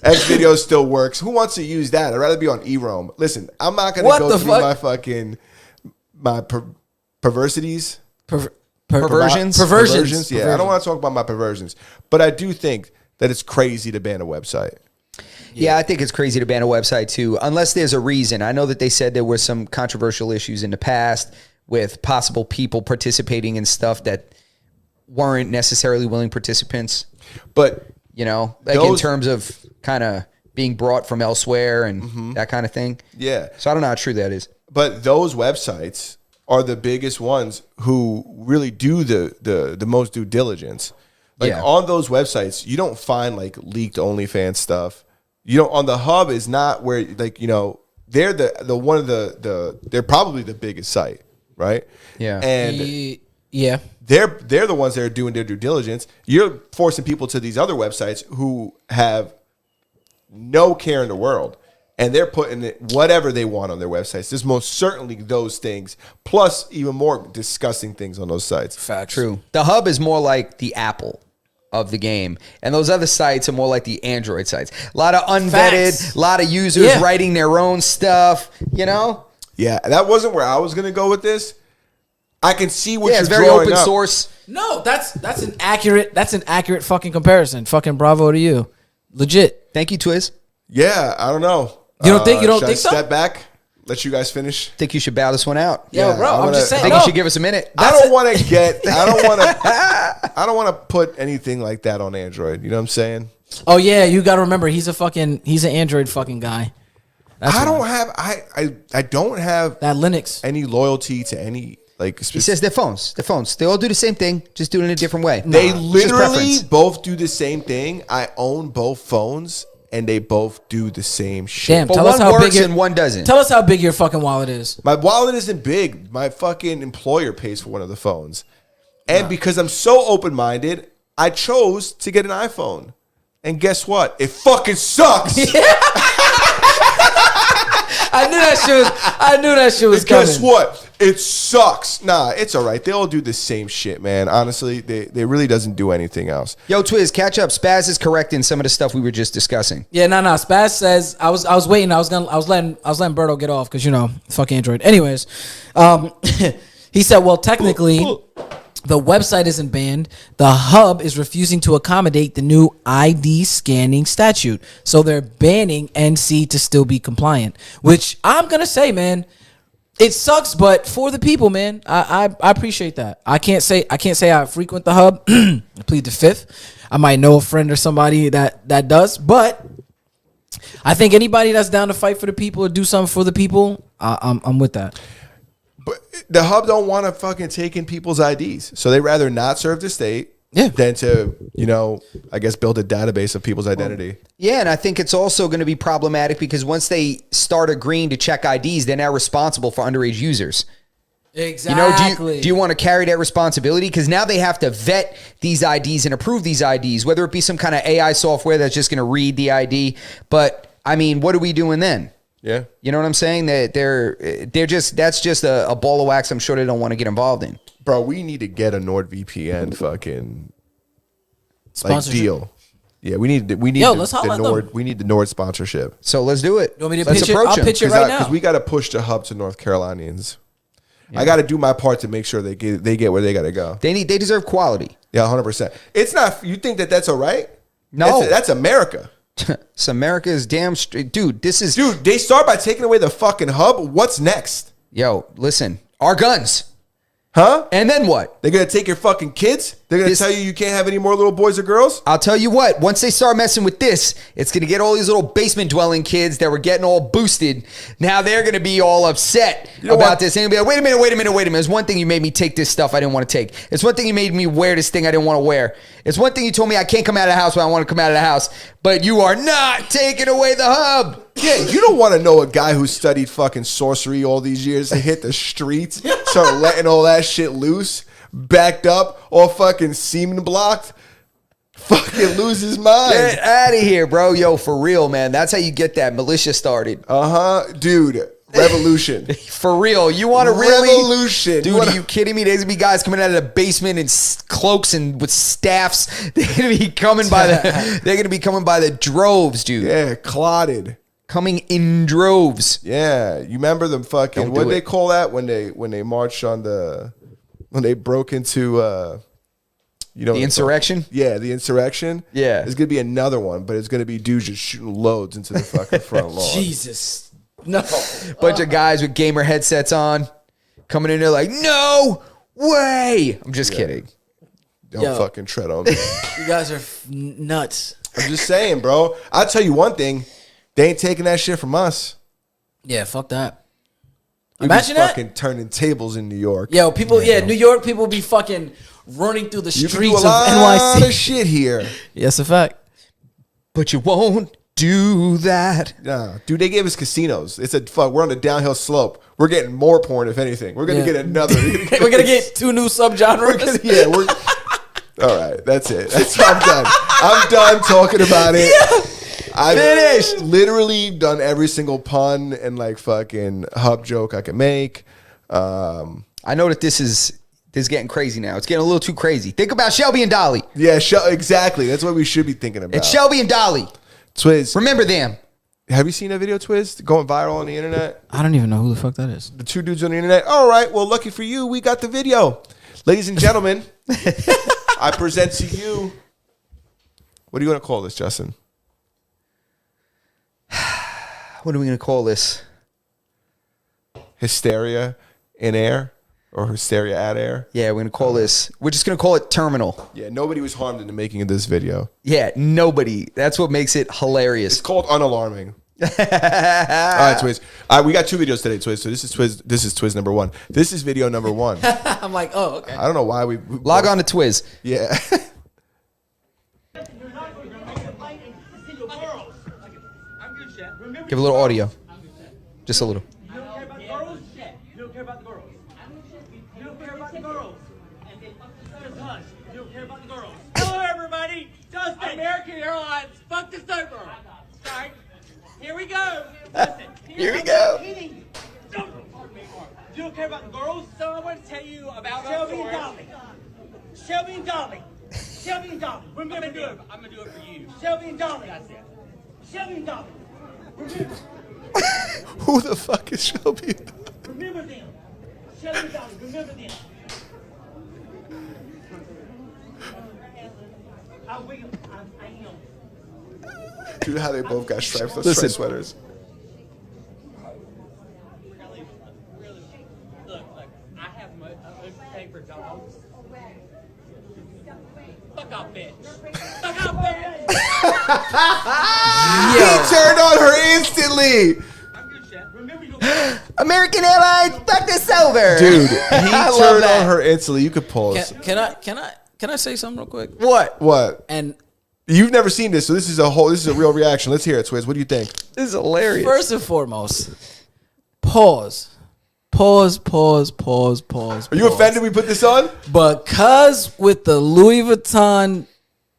X video still works. Who wants to use that? I'd rather be on eRoam. Listen, I'm not gonna What go the through fuck? my fucking perversities. Perversions? Perversions. Yeah, I don't want to talk about my perversions, but I do think that it's crazy to ban a website. Yeah, I think it's crazy to ban a website too, unless there's a reason. I know that they said there were some controversial issues in the past with possible people participating in stuff that weren't necessarily willing participants, But you know, like in Those- terms of kind of being brought from elsewhere and that kind of thing. yeah, So I don't know how true that is. but those websites are the biggest ones who really do the most due diligence. Like Yeah. on those websites, you don't find like leaked OnlyFans stuff. You know, on the hub is not where like, you know, they're the one of they're probably the biggest site, right? Yeah. And Yeah. they're the ones that are doing their due diligence. You're forcing people to these other websites who have no care in the world, and they're putting it whatever they want on their websites. There's most certainly those things, plus even more disgusting things on those sites. Facts. True. The hub is more like the Apple of the game, and those other sites are more like the Android sites. A lot of unvetted, Facts. a lot of users Yeah. writing their own stuff, you know? Yeah, that wasn't where I was gonna go with this. I can see what Yeah, you're it's very drawing open up. source. No, that's an accurate fucking comparison. Fucking bravo to you. Legit. Thank you, Twiz. Yeah, I don't know. You don't think should I so? Step back. Let you guys finish. Think you should bow this one out. Yo, Yeah, bro, I'm I'm gonna- just I saying. think No. you should give us a minute. I don't want to get. I don't want to put anything like that on Android. You know what I'm saying? Oh yeah, you got to remember he's an Android fucking guy. That's I what- don't have. I don't have that Linux. any loyalty to any Like He says they're phones. They're phones. They all do the same thing, just do it in a different way. they It's just literally preference. both do the same thing. I own both phones, and they both do the same shit. Damn, But tell one us how works big your, and one doesn't. Tell us how big your fucking wallet is. My wallet isn't big. My fucking employer pays for one of the phones. And because I'm so open-minded, I chose to get an iPhone. And guess what? It fucking sucks. I knew that shit was And coming. guess what? It sucks. Nah, it's all right. They all do the same shit, man. Honestly, they really doesn't do anything else. Yo, Twiz, catch up. Spaz is correct in some of the stuff we were just discussing. Yeah, no. Spaz says I was waiting. I was letting Berto get off because fuck Android. Anyways, he said, well, technically, the website isn't banned. The hub is refusing to accommodate the new ID scanning statute, so they're banning NC to still be compliant. Which I'm gonna say, man, it sucks, but for the people, man, I appreciate that. I can't say I frequent the hub. I plead the fifth. I might know a friend or somebody that does, but I think anybody that's down to fight for the people or do something for the people, I'm with that. But the hub don't want to fucking take in people's IDs. So they rather not serve the state than to, I guess build a database of people's identity. Yeah, and I think it's also going to be problematic because once they start agreeing to check IDs, they're now responsible for underage users. Exactly. Do you want to carry that responsibility? Because now they have to vet these IDs and approve these IDs, whether it be some kind of AI software that's just going to read the ID. But I mean, what are we doing then? Yeah. You know what I'm saying? They're just, that's just a ball of wax I'm sure they don't want to get involved in. Bro, we need to get a NordVPN fucking Sponsorship. deal. Yeah, we need Let's holla at them. Nord. We need the Nord sponsorship. So let's do it. You want me to Let's pitch it? approach I'll them. pitch it right now. Because we got to push the hub to North Carolinians. I got to do my part to make sure they get where they got to go. They deserve quality. Yeah, 100%. It's not. You think that's all right? No. That's America. It's America's damn straight. Dude, Dude, they start by taking away the fucking hub. What's next? Yo, listen, our guns. Huh? And then what? They're going to take your fucking kids? They're going to tell you can't have any more little boys or girls? I'll tell you what, once they start messing with this, it's going to get all these little basement dwelling kids that were getting all boosted. Now they're going to be all upset about this. And they'll be like, wait a minute. It's one thing you made me take this stuff I didn't want to take. It's one thing you made me wear this thing I didn't want to wear. It's one thing you told me I can't come out of the house when I want to come out of the house. But you are not taking away the hub. Yeah, you don't want to know a guy who studied fucking sorcery all these years to hit the streets, start letting all that shit loose, backed up, all fucking semen blocked, fucking lose his mind. Get out of here, bro. Yo, for real, man. That's how you get that militia started. Dude. Revolution. For real. You want to really? Revolution. Dude, are you kidding me? There's going to be guys coming out of the basement in cloaks and with staffs. They're going to be coming by the droves, dude. Yeah, clotted. Coming in droves. Yeah, you remember them fucking, Don't what do do they it. call that when they marched on when they broke into The insurrection? Yeah, the insurrection. Yeah. There's gonna be another one, but it's gonna be dudes just shooting loads into the fucking front lawn. Jesus. No. Bunch of guys with gamer headsets on coming in there like, no way. I'm just kidding. Don't fucking tread on me. You guys are nuts. I'm just saying, bro. I'll tell you one thing. They ain't taking that shit from us. Yeah, fuck that. We Imagine be that. fucking turning tables in New York. Yo, people, New York people be fucking running through the You can do streets a of lot of NYC. shit here. Yes, a fact. But you won't do that. Nah, dude, they gave us casinos. It's a fuck. We're on a downhill slope. We're getting more porn, if anything. We're gonna get another. We're gonna get 2 new subgenres. Yeah, we're. All right, that's it. I'm done. I'm done talking about it. I've Finished. literally done every single pun and like fucking hub joke I can make. I know that this is getting crazy now. It's getting a little too crazy. Think about Shelby and Dolly. Yeah, exactly. That's what we should be thinking about. It's Shelby and Dolly. Twiz. Remember them. Have you seen that video, Twiz? Going viral on the internet? I don't even know who the fuck that is. The 2 dudes on the internet. All right, well, lucky for you, we got the video. Ladies and gentlemen, I present to you. What do you want to call this, Justin? What are we going to call this? Hysteria in air or hysteria at air? Yeah, we're going to call this. We're just going to call it Terminal. Yeah, nobody was harmed in the making of this video. Yeah, nobody. That's what makes it hilarious. It's called unalarming. All right, Twiz. All right, we got 2 videos today, Twiz. So this is Twiz number 1. This is video number 1. I'm like, oh, okay. I don't know why we Log on to Twiz. Yeah. Give a little audio. Just a little. You don't care about the girls? You don't care about the girls. You don't care about the girls. Just hush. You don't care about the girls. Hello, everybody. Justin. American Airlines. Fuck this over. Sorry. Here we go. Listen. Here we go. You don't care about the girls? So I want to tell you about Shelby and Dolly. Shelby and Dolly. Shelby and Dolly. Remember them. I'm going to do it for you. Shelby and Dolly. That's it. Shelby and Dolly. Remember. Who the fuck is Shelby? Remember them. Shelby and Dolly. Remember them. I will. I am. Dude, how they both got stripes. Those Listen. striped sweaters. Look, I have a thing for dogs. Fuck off, bitch. Fuck off, bitch. He turned on her instantly. I'm good, chef. Remember your American Airlines, fuck this over. Dude, he I love turned that. on her instantly. You could pause. Can I say something real quick? What? What? And You've never seen this, so this is a real reaction. Let's hear it, Twiz. What do you think? This is hilarious. first and foremost, pause. Are you offended we put this on? Because with the Louis Vuitton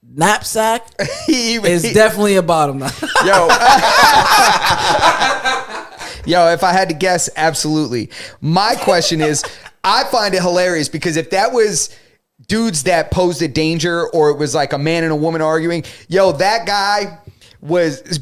knapsack, it's definitely a bottom line. Yo, if I had to guess, absolutely. My question is, I find it hilarious because if that was dudes that posed a danger or it was like a man and a woman arguing, yo, that guy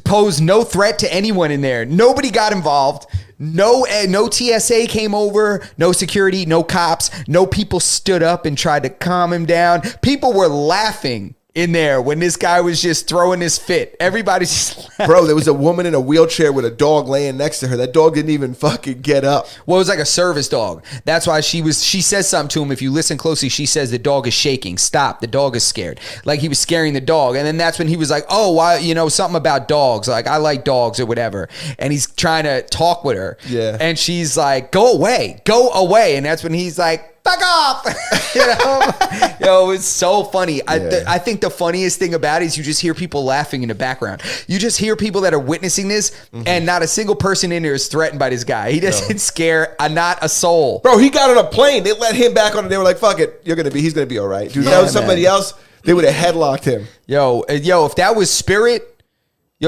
posed no threat to anyone in there. Nobody got involved. No TSA came over, no security, no cops, no people stood up and tried to calm him down. People were laughing in there when this guy was just throwing his fit. Everybody's just laughing. Bro, there was a woman in a wheelchair with a dog laying next to her. That dog didn't even fucking get up. Well, it was like a service dog. That's why she says something to him. If you listen closely, she says the dog is shaking. Stop. The dog is scared. Like he was scaring the dog. And then that's when he was like, oh, why, something about dogs. Like I like dogs or whatever. And he's trying to talk with her. Yeah. And she's like, go away. And that's when he's like, fuck off. Yo, it's so funny. Yeah. I think the funniest thing about it is you just hear people laughing in the background. You just hear people that are witnessing this, and not a single person in there is threatened by this guy. He doesn't scare not a soul. Bro, he got on a plane. They let him back on it. They were like, fuck it. He's going to be all right. Dude, if that was somebody else, they would have headlocked him. Yo, if that was Spirit, he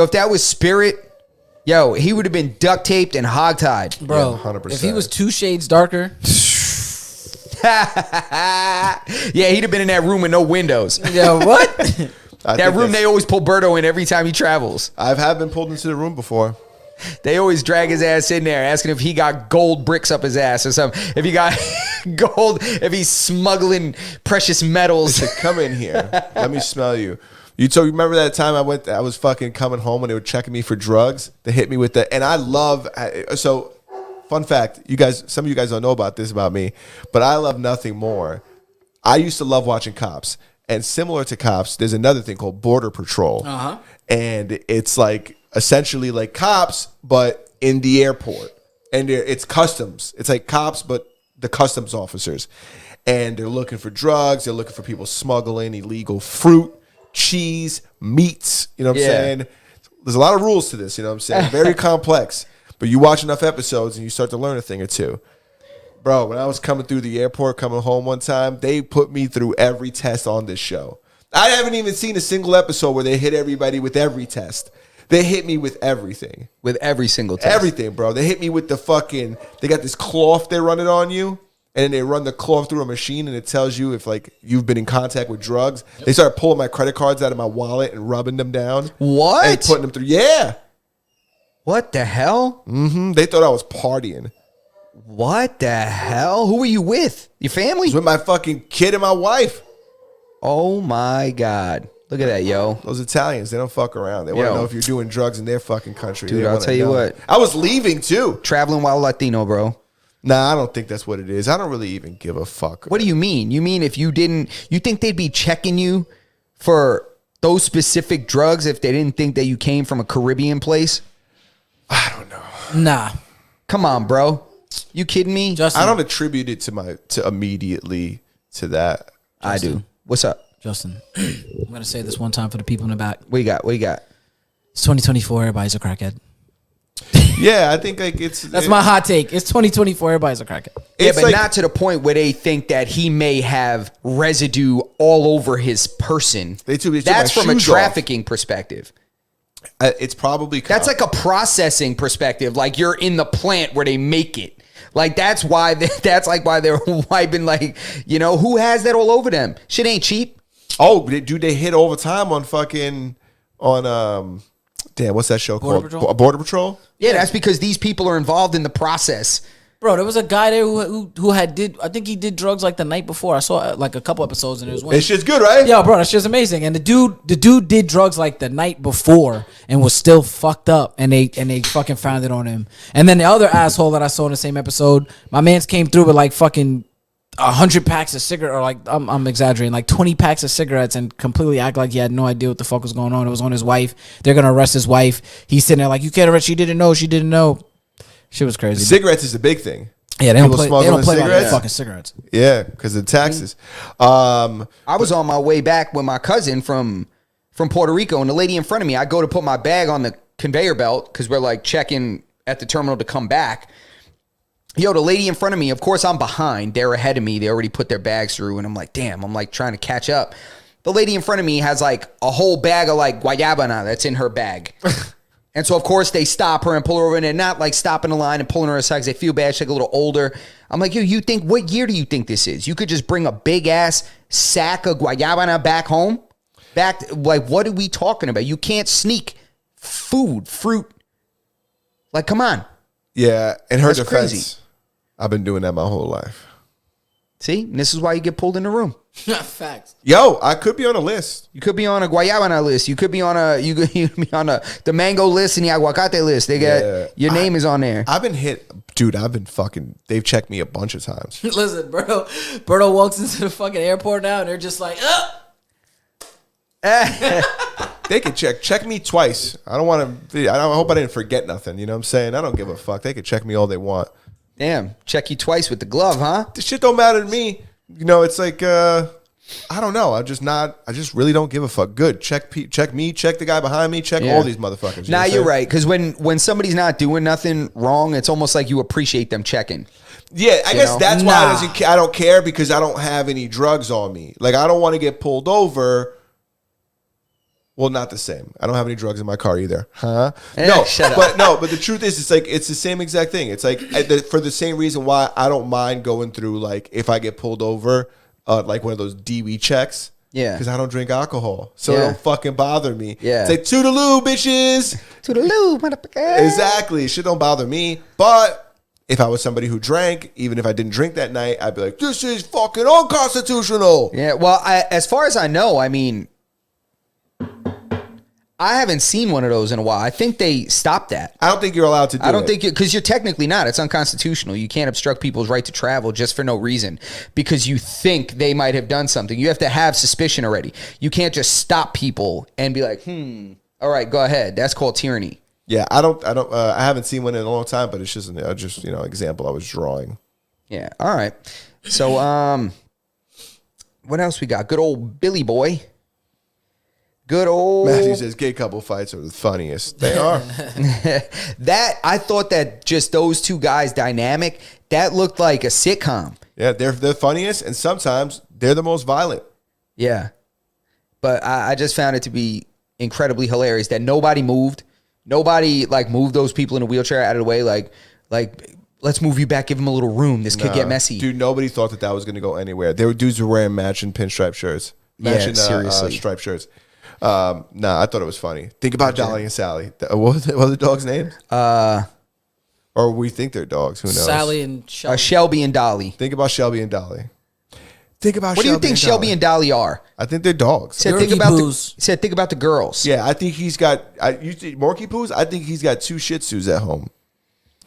would have been duct taped and hogtied. Bro, Yeah, 100%. if he was 2 shades darker, Yeah, he'd have been in that room with no windows. yo, what? That room they always pull Berto in every time he travels. Have been pulled into the room before. They always drag his ass in there, asking if he got gold bricks up his ass or something. If he got gold, if he's smuggling precious metals. They come in here. Let me smell you. You remember that time I was fucking coming home when they were checking me for drugs? They hit me with and I love, so fun fact, some of you guys don't know about this about me, but I love nothing more. I used to love watching Cops. And similar to Cops, there's another thing called Border Patrol. Uh-huh. And it's like essentially like Cops, but in the airport. And it's customs. It's like Cops, but the customs officers. And they're looking for drugs. They're looking for people smuggling illegal fruit, cheese, meats. You know what I'm saying? There's a lot of rules to this. You know what I'm saying? Very complex. But you watch enough episodes and you start to learn a thing or two. Bro, when I was coming through the airport, coming home one time, they put me through every test on this show. I haven't even seen a single episode where they hit everybody with every test. They hit me with everything. With every single test. Everything, bro. They hit me with they got this cloth they run it on you, and then they run the cloth through a machine, and it tells you if, like, you've been in contact with drugs. They started pulling my credit cards out of my wallet and rubbing them down. What? And putting them through. Yeah. What the hell? Mm-hmm. They thought I was partying. What the hell? Who were you with? Your family? I was with my fucking kid and my wife. Oh my God. Look at that, yo. Those Italians, they don't fuck around. They want to know if you're doing drugs in their fucking country. Dude, They I'll wanna tell you know. what. I was leaving too. Traveling while Latino, bro. Nah, I don't think that's what it is. I don't really even give a fuck. What do you mean? You mean if you think they'd be checking you for those specific drugs if they didn't think that you came from a Caribbean place? I don't know. Nah, Come on, bro. You kidding me? Justin. I don't attribute it to immediately to that. I do. What's up? Justin, I'm gonna say this one time for the people in the back. What you got? What you got? It's 2024. Everybody's a crackhead. Yeah, I think like That's my hot take. It's 2024. Everybody's a crackhead. Yeah, It's but like- not to the point where they think that he may have residue all over his person. They took That's my from a shoes off. trafficking perspective. It's probably That's like a processing perspective. Like you're in the plant where they make it. Like that's why that's like why they're wiping. Like, you know, who has that all over them? Shit ain't cheap. Oh, dude, they hit overtime on fucking damn, what's that show Border called? Patrol? Border Patrol. Yeah, that's because these people are involved in the process. Bro, there was a guy there who had did. I think he did drugs like the night before. I saw like a couple episodes and it was one. This shit's good, right? Yo, bro, that shit's amazing. And the dude did drugs like the night before and was still fucked up. And they fucking found it on him. And then the other asshole that I saw in the same episode, my man's came through with like fucking 100 packs of cigarettes, or like I'm exaggerating, like 20 packs of cigarettes, and completely act like he had no idea what the fuck was going on. It was on his wife. They're gonna arrest his wife. He's sitting there like, you can't arrest. She didn't know. She didn't know. Shit was crazy. Cigarettes is a big thing. Yeah, they don't People play. They smuggling don't play about cigarettes? fucking cigarettes. Yeah, because of taxes. I was on my way back with my cousin from Puerto Rico, and the lady in front of me, I go to put my bag on the conveyor belt because we're like checking at the terminal to come back. Yo, the lady in front of me, of course I'm behind. They're ahead of me. They already put their bags through, and I'm like, damn, I'm like trying to catch up. The lady in front of me has like a whole bag of like guayabana that's in her bag. And so, of course, they stop her and pull her over, and they're not like stopping the line and pulling her aside because they feel bad. She's like a little older. I'm like, yo, you think, what year do you think this is? You could just bring a big ass sack of guayabana back home? Like, what are we talking about? You can't sneak fruit. Like, come on. Yeah, in her That's defense, crazy. I've been doing that my whole life. See? And this is why you get pulled in the room. Facts. Yo, I could be on a list. You could be on a guayabana list. You could be on the mango list and the aguacate list. They got Yeah. your name is on there. I've been hit, dude. They've checked me a bunch of times. Listen, bro. Berto walks into the fucking airport now, and they're just like, They could check me twice. I don't want to. I hope I didn't forget nothing. You know what I'm saying? I don't give a fuck. They could check me all they want. Damn, check you twice with the glove, huh? This shit don't matter to me. You know, it's like I don't know. I just really don't give a fuck. Good. Check me. Check the guy behind me. Check Yeah. all these motherfuckers. You know Nah, what I'm you're saying? right. Because when somebody's not doing nothing wrong, it's almost like you appreciate them checking. Yeah, I guess know? that's why Nah. I don't care because I don't have any drugs on me. Like I don't want to get pulled over. Well, not the same. I don't have any drugs in my car either, huh? No, Shut up. but the truth is, it's the same exact thing. It's like for the same reason why I don't mind going through like if I get pulled over, like one of those DWI checks. Yeah. because I don't drink alcohol, so it Yeah. don't fucking bother me. Yeah. It's like toodaloo, bitches. Toodaloo, motherfucker. Exactly, shit don't bother me. But if I was somebody who drank, even if I didn't drink that night, I'd be like, this is fucking unconstitutional. Yeah, well, as far as I know, I mean, I haven't seen one of those in a while. I think they stopped that. I don't think you're allowed to do it. I don't think because you're technically not. It's unconstitutional. You can't obstruct people's right to travel just for no reason because you think they might have done something. You have to have suspicion already. You can't just stop people and be like, all right, go ahead. That's called tyranny. Yeah, I haven't seen one in a long time, but it's just example I was drawing. Yeah. All right. So, what else we got? Good old Billy Boy. Good old. Matthew says gay couple fights are the funniest. They are. That I thought that just those two guys dynamic, that looked like a sitcom. Yeah, they're the funniest, and sometimes they're the most violent. Yeah. But I just found it to be incredibly hilarious that nobody moved. Nobody like moved those people in a wheelchair out of the way. Like let's move you back, give them a little room. This could get messy. Dude, nobody thought that was going to go anywhere. There were dudes who were wearing matching pinstripe shirts. Matching seriously. striped shirts. I thought it was funny. Think about Dolly and Sally. What are the dogs' names? Or we think they're dogs. Who knows? Sally and Shelby. Shelby and Dolly. Think about Shelby and Dolly. Think about What do you think Shelby and Dolly are? I think they're dogs. Said Yorkie think about poos. think about the girls. Yeah, I think he's got. You see Morky Poos? I think he's got 2 Shih Tzus at home,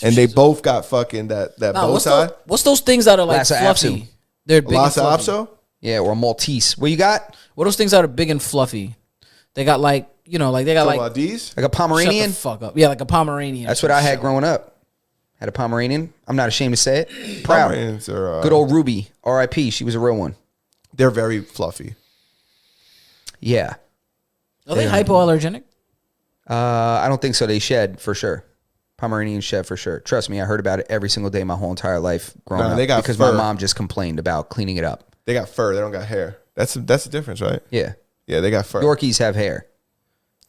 and they both got fucking that Nah, bow what's, tie. what's those things that are like Lhasa fluffy? Apso. They're big and Lhasa fluffy. Apso? Yeah, or a Maltese. What you got? What are those things that are big and fluffy? They got like you know, like they got Talking like about these? Like a Pomeranian. Shut the fuck up. Yeah, like a Pomeranian. That's what I had growing up. Had a Pomeranian. I'm not ashamed to say it. Proud. Pomeranians are, Good old Ruby. R.I.P. She was a real one. they're very fluffy. Yeah. Are they hypoallergenic? I don't think so. They shed for sure. Pomeranian shed for sure. Trust me, I heard about it every single day my whole entire life growing Nah, up. they got because fur. my mom just complained about cleaning it up. They got fur. They don't got hair. That's the difference, right? Yeah. Yeah, they got fur. Yorkies have hair.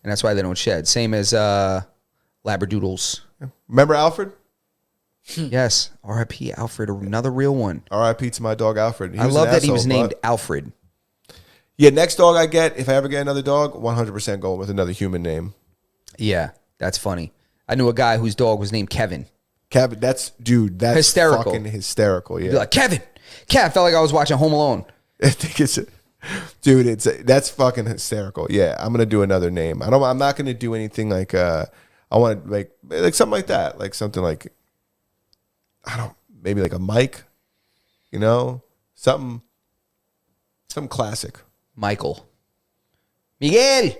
And that's why they don't shed. Same as Labradoodles. Remember Alfred? Yes. R.I.P. Alfred, another real one. R.I.P. to my dog Alfred. He I was love an that he asshole, was named but- Alfred. Yeah, next dog I get, if I ever get another dog, 100% going with another human name. Yeah, that's funny. I knew a guy whose dog was named Kevin. Kevin, that's Hysterical. fucking hysterical. Yeah, Be like, Kevin. I felt like I was watching Home Alone. I think it's, dude, that's fucking hysterical. Yeah, I'm gonna do another name. I'm not gonna do anything like I want to like something like that, like something like maybe like a Mike, you know, something classic. Michael. Miguel.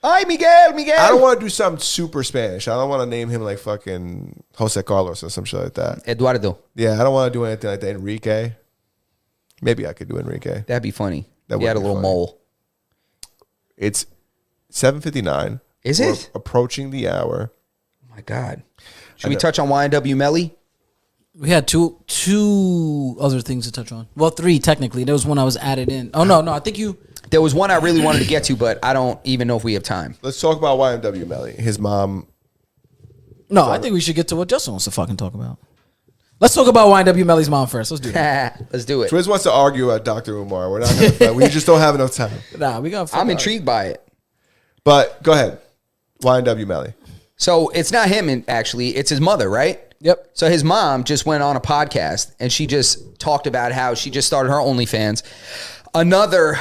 Hi, Miguel. I don't want to do something super Spanish. I don't want to name him like fucking Jose Carlos or some shit like that. Eduardo. Yeah, I don't want to do anything like that. Enrique. Maybe I could do Enrique. That'd be funny. That He had a would be little funny. mole. It's 7:59. Is We're it? approaching the hour? Oh, my God. Should we touch on YNW Melly? We had two other things to touch on. Well, three technically. There was one I was added in. Oh no, I think you. There was one I really wanted to get to, but I don't even know if we have time. Let's talk about YMW Melly. His mom. No, I think we should get to what Justin wants to fucking talk about. Let's talk about YNW Melly's mom first. Let's do that. Let's do it. Twiz wants to argue at Dr. Umar. We're not gonna fight. We just don't have enough time. Nah, we got. I'm intrigued by it. But go ahead. YNW Melly. So it's not him, actually. It's his mother, right? Yep. So his mom just went on a podcast and she just talked about how she just started her OnlyFans. Another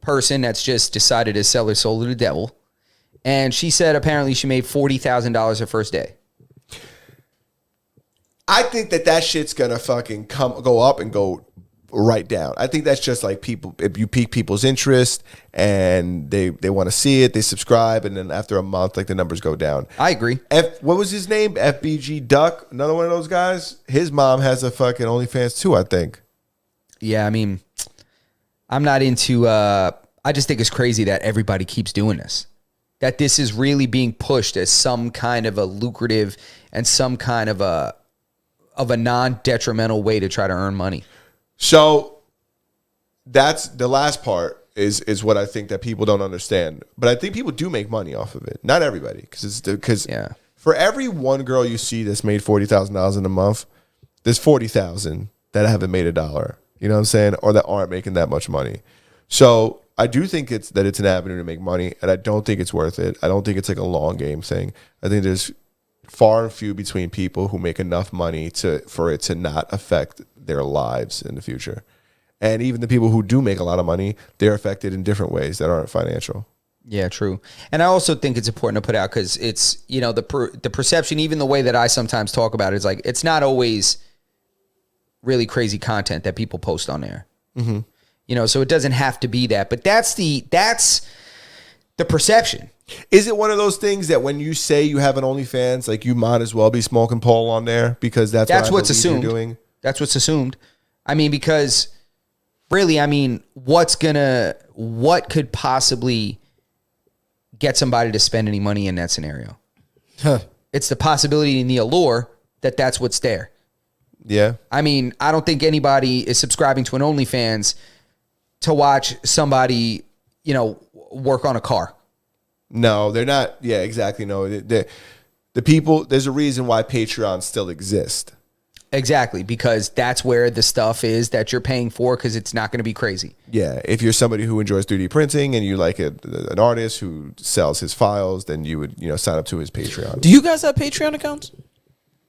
person that's just decided to sell her soul to the devil. And she said apparently she made $40,000 her first day. I think that shit's gonna fucking go up and go right down. I think that's just like people. If you pique people's interest and they want to see it, they subscribe, and then after a month, like the numbers go down. I agree. What was his name? FBG Duck, another one of those guys. His mom has a fucking OnlyFans too, I think. Yeah, I mean, I'm not into, I just think it's crazy that everybody keeps doing this. That this is really being pushed as some kind of a lucrative and some kind of a non-detrimental way to try to earn money. So that's the last part is what I think that people don't understand. But I think people do make money off of it. Not everybody, because Yeah. for every one girl you see that's made $40,000 in a month, there's 40,000 that haven't made $1. You know what I'm saying? Or that aren't making that much money. So I do think it's an avenue to make money, and I don't think it's worth it. I don't think it's like a long game thing. I think there's far and few between people who make enough money for it to not affect their lives in the future. And even the people who do make a lot of money, they're affected in different ways that aren't financial. Yeah, true. And I also think it's important to put out because it's, you know, the perception, even the way that I sometimes talk about it is like, it's not always really crazy content that people post on there. Mm-hmm. You know, so it doesn't have to be that, but that's the perception. Is it one of those things that when you say you have an OnlyFans, like you might as well be smoking Paul on there because that's what I what's believe you're assumed. doing? That's what's assumed. I mean, because really, I mean, what could possibly get somebody to spend any money in that scenario? Huh. It's the possibility and the allure that that's what's there. Yeah. I mean, I don't think anybody is subscribing to an OnlyFans to watch somebody, you know, work on a car. No, they're not. Yeah, exactly. No, the people, there's a reason why Patreon still exists. Exactly, because that's where the stuff is that you're paying for because it's not going to be crazy. Yeah, if you're somebody who enjoys 3D printing and you like an artist who sells his files, then you would, sign up to his Patreon. Do you guys have Patreon accounts?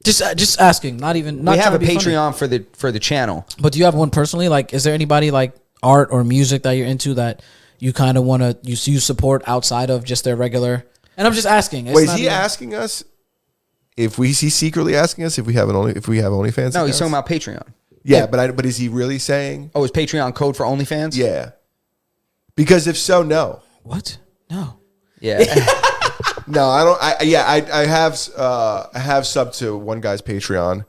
Just asking. Not We have a trying to be funny. Patreon for the channel. But do you have one personally? Like, is there anybody like art or music that you're into that you kind of want to you support outside of just their regular? And I'm just asking. It's Wait, is not he even- asking us is he secretly asking us if we have OnlyFans? No, he's accounts? talking about Patreon. Yeah, but is he really saying? Oh, is Patreon code for OnlyFans? Yeah. Because if so, no. What? No. Yeah. No, I don't. I have subbed to one guy's Patreon,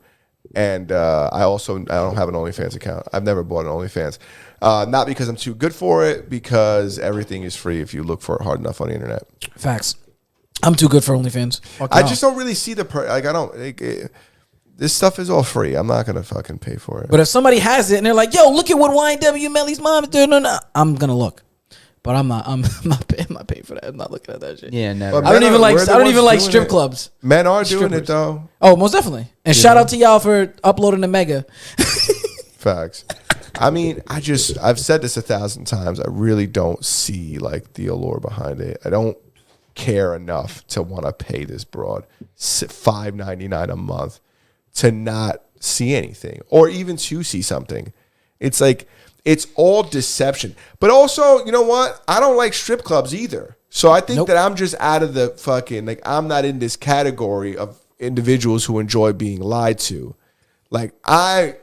and I don't have an OnlyFans account. I've never bought an OnlyFans, not because I'm too good for it, because everything is free if you look for it hard enough on the internet. Facts. I'm too good for OnlyFans. Fuck I no. just don't really see I don't. This stuff is all free. I'm not gonna fucking pay for it. But if somebody has it and they're like, "Yo, look at what YNW Melly's mom is doing," I'm gonna look. But I'm not paying for that. I'm not looking at that shit. Yeah, never. But I don't men even we're the ones like doing strip it. clubs. Men are doing Strippers. it though. Oh, most definitely. And shout out to y'all for uploading the mega. Facts. I mean, I've said this 1,000 times. I really don't see like the allure behind it. I don't care enough to want to pay this broad $5.99 a month to not see anything or even to see something. It's like, it's all deception. But also, you know what? I don't like strip clubs either. So I think that I'm just out of the fucking, like, I'm not in this category of individuals who enjoy being lied to. Like, I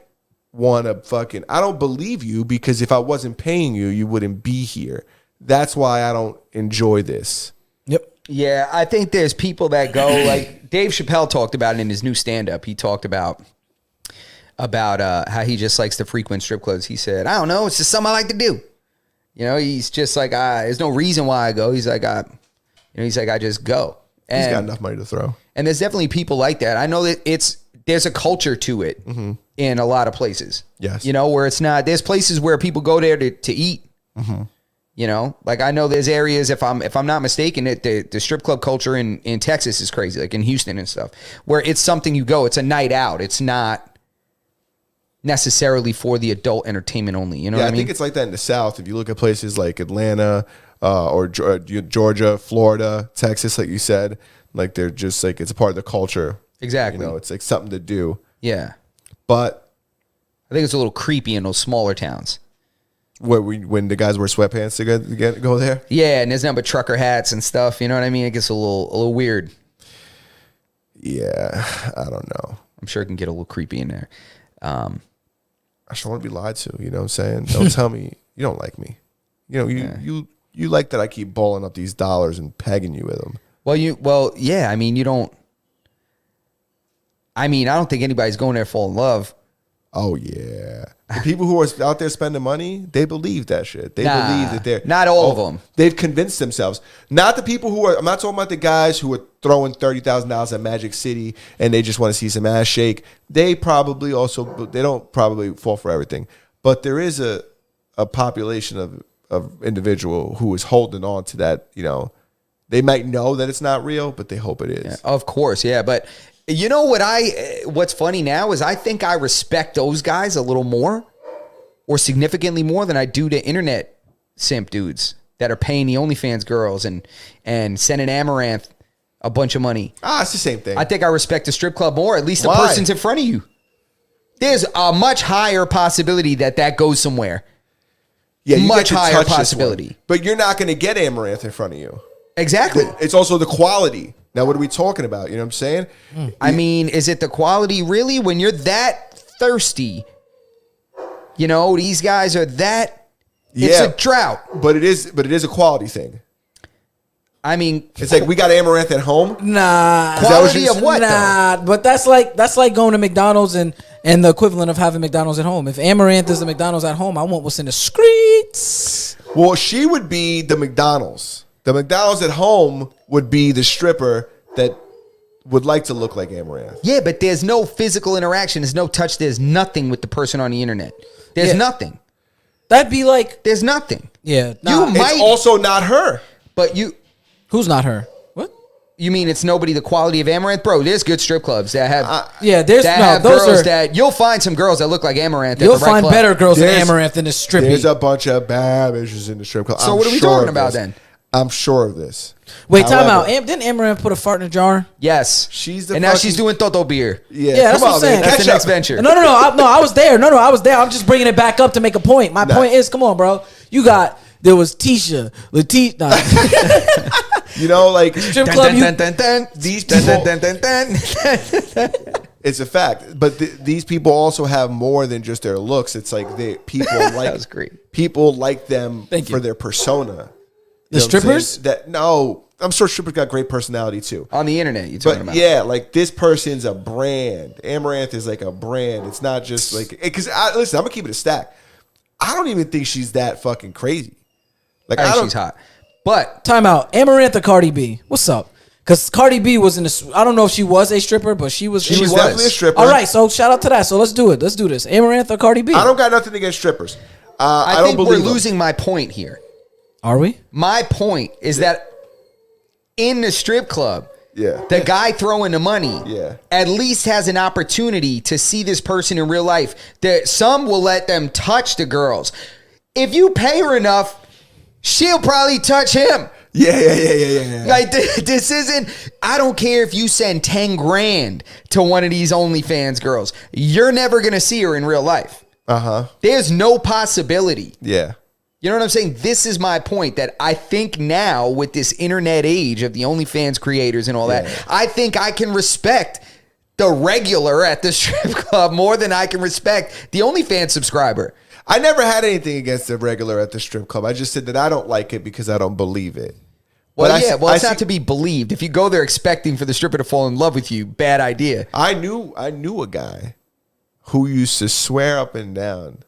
don't believe you, because if I wasn't paying you, you wouldn't be here. That's why I don't enjoy this. Yep. Yeah, I think there's people that go, like Dave Chappelle talked about it in his new stand-up. He talked about how he just likes to frequent strip clubs. He said, I don't know, it's just something I like to do. You know, he's just like, there's no reason why I go. He's like, I just go. And, He's got enough money to throw. And there's definitely people like that. I know that there's a culture to it in a lot of places. Yes. You know, where it's not, there's places where people go there to eat. You know, like I know there's areas, if I'm not mistaken, the strip club culture in Texas is crazy, like in Houston and stuff, where it's something you go, it's a night out. It's not necessarily for the adult entertainment only. You know what I mean? I think it's like that in the South. If you look at places like Atlanta or Georgia, Florida, Texas, like you said, like they're just like, it's a part of the culture. Exactly. You know, it's like something to do. Yeah. But I think it's a little creepy in those smaller towns. when the guys wear sweatpants to go there? Yeah, and there's nothing but trucker hats and stuff. You know what I mean? It gets a little weird. Yeah, I don't know. I'm sure it can get a little creepy in there. I just don't want to be lied to. You know what I'm saying? Don't tell me you don't like me. You know, you like that I keep balling up these dollars and pegging you with them. Well, yeah. I mean, you don't. I mean, I don't think anybody's going there to fall in love. Oh yeah, the people who are out there spending money, they believe that shit. They believe that they're not all of them. They've convinced themselves. Not the people who are. I'm not talking about the guys who are throwing $30,000 at Magic City and they just want to see some ass shake. They probably they don't probably fall for everything. But there is a population of individual who is holding on to that. You know, they might know that it's not real, but they hope it is. Yeah, of course, yeah. But you know what's funny now is I think I respect those guys a little more or significantly more than I do the internet simp dudes that are paying the OnlyFans girls and sending Amaranth a bunch of money. It's the same thing. I think I respect the strip club more. At least the Why? person's in front of you. There's a much higher possibility that goes somewhere. Yeah, you much get to higher touch this possibility. one. But you're not going to get Amaranth in front of you. Exactly. It's also the quality. Now, what are we talking about? You know what I'm saying? I mean, is it the quality really when you're that thirsty? You know, these guys are that. It's a drought. But it is a quality thing. I mean, It's like we got Amaranth at home. Nah. quality of what? Nah, but that's like going to McDonald's and the equivalent of having McDonald's at home. If Amaranth is the McDonald's at home, I want what's in the streets. Well, she would be the McDonald's. The McDonald's at home would be the stripper that would like to look like Amaranth. Yeah, but there's no physical interaction. There's no touch. There's nothing with the person on the internet. There's nothing. That'd be like, There's nothing. yeah. You Nah, might, It's also not her. but who's not her? What? you mean it's nobody the quality of Amaranth, bro? There's good strip clubs that have Yeah, there's that no. have Those girls are. that you'll find some girls that look like Amaranth. You'll at the right find club. better girls than There's- Amaranth than the strippy. There's a bunch of bad bitches in the strip club. So I'm what are we sure talking of about this. then? I'm sure of this. Wait, time However, out. Didn't Amaranth put a fart in a jar? Yes, She's the and now fucking- she's doing Toto beer. Yeah, that's come what on, I'm saying. man. That's Catch the next up. venture. No, I was there. No, I was there. I'm just bringing it back up to make a point. My point is, come on, bro. There was Tisha, Latisha. Nah. You know, like Strip club. these people. It's a fact, but these people also have more than just their looks. It's like people like That was great. People like them Thank for you. their persona. The You know what I'm saying? strippers? That no, I'm sure strippers got great personality too. On the internet, you're talking But about. yeah, like this person's a brand. Amaranth is like a brand. It's not just like because listen, I'm gonna keep it a stack. I don't even think she's that fucking crazy. Like I I think don't. she's hot. But Time out. Amaranth or Cardi B? What's up? Because Cardi B was in the. I don't know if she was a stripper, but she was. She was was. definitely a stripper. All right, so shout out to that. So let's do it. Let's do this. Amaranth or Cardi B? I don't got nothing against strippers. I I don't think we're believe them. losing my point here. Are we? My point is that in the strip club, Yeah. the guy throwing the money Yeah. at least has an opportunity to see this person in real life. That some will let them touch the girls. If you pay her enough, she'll probably touch him. Yeah. Like this isn't. I don't care if you send 10 grand to one of these OnlyFans girls. You're never gonna see her in real life. There's no possibility. Yeah. You know what I'm saying? This is my point that I think now with this internet age of the OnlyFans creators and all that, I think I can respect the regular at the strip club more than I can respect the OnlyFans subscriber. I never had anything against the regular at the strip club. I just said that I don't like it because I don't believe it. Well, But yeah, well, it's I not to be believed. If you go there expecting for the stripper to fall in love with you, bad idea. I knew a guy who used to swear up and down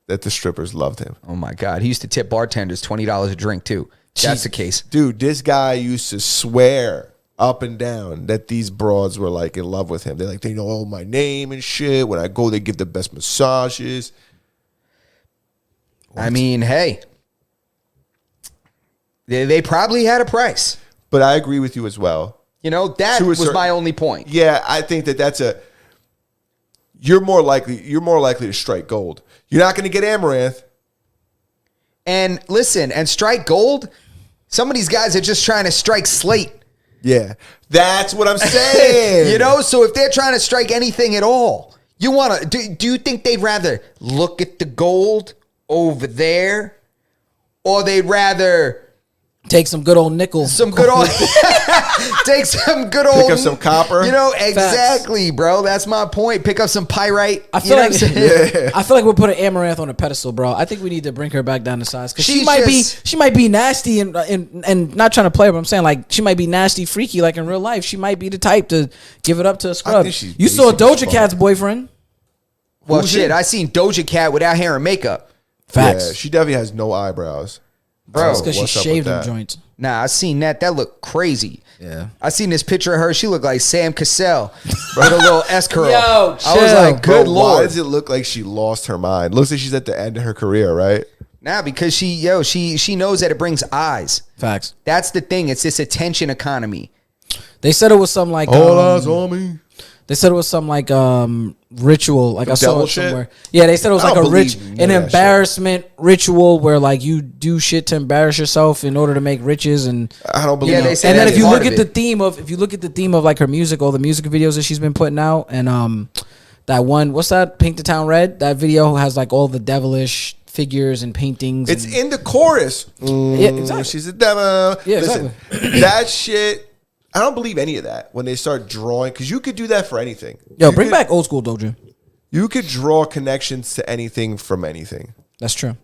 that the strippers loved him. Oh my God. He used to tip bartenders $20 a drink too. That's the case. Dude, this guy used to swear up and down that these broads were like in love with him. They're like, they know all my name and shit. When I go, they give the best massages. I mean, hey, they probably had a price. But I agree with you as well. You know, that To a was certain- my only point. Yeah, I think that's you're more likely to strike gold. You're not going to get Amaranth. And listen, and strike gold, some of these guys are just trying to strike slate. Yeah, that's what I'm saying. You know, so if they're trying to strike anything at all, you want to, do you think they'd rather look at the gold over there, or they'd rather Take some good old nickel. some good old take some good old up some copper. You know, exactly, bro. That's my point. Pick up some pyrite. I You feel know like what I'm saying? I feel like we're putting Amaranth on a pedestal, bro. I think we need to bring her back down to size because she She's might be nasty and not trying to play her, but I'm saying like she might be nasty, freaky, like in real life. She might be the type to give it up to a scrub. think she's You saw basic as Doja fuck. Cat's boyfriend. Well, Who's shit, it? I seen Doja Cat without hair and makeup. Facts. Yeah, she definitely has no eyebrows. Bro, That's because she what's up shaved with them that? joints. Nah, I seen that. That looked crazy. Yeah. I seen this picture of her. She looked like Sam Cassell with a little S curl. Yo, I was chill. like, good Bro, why lord. does it look like she lost her mind? Looks like she's at the end of her career, right? Nah, because she knows that it brings eyes. Facts. That's the thing. It's this attention economy. They said it was something like All eyes on me. they said it was some like ritual. Like I saw devil it shit? somewhere. Yeah, they said it was I like don't an believe none of that shit. embarrassment ritual where like you do shit to embarrass yourself in order to make riches and I don't believe Yeah, it. they say and then that's if you part look of at the it. theme of like her music, all the music videos that she's been putting out, and that one, what's that? Paint the Town Red. That video has like all the devilish figures and paintings. It's and, in the chorus. Yeah, exactly. She's a devil. Yeah, Listen, that shit, I don't believe any of that when they start drawing, because you could do that for anything. Yo, You bring could- back old school Doja. You could draw connections to anything from anything. That's true.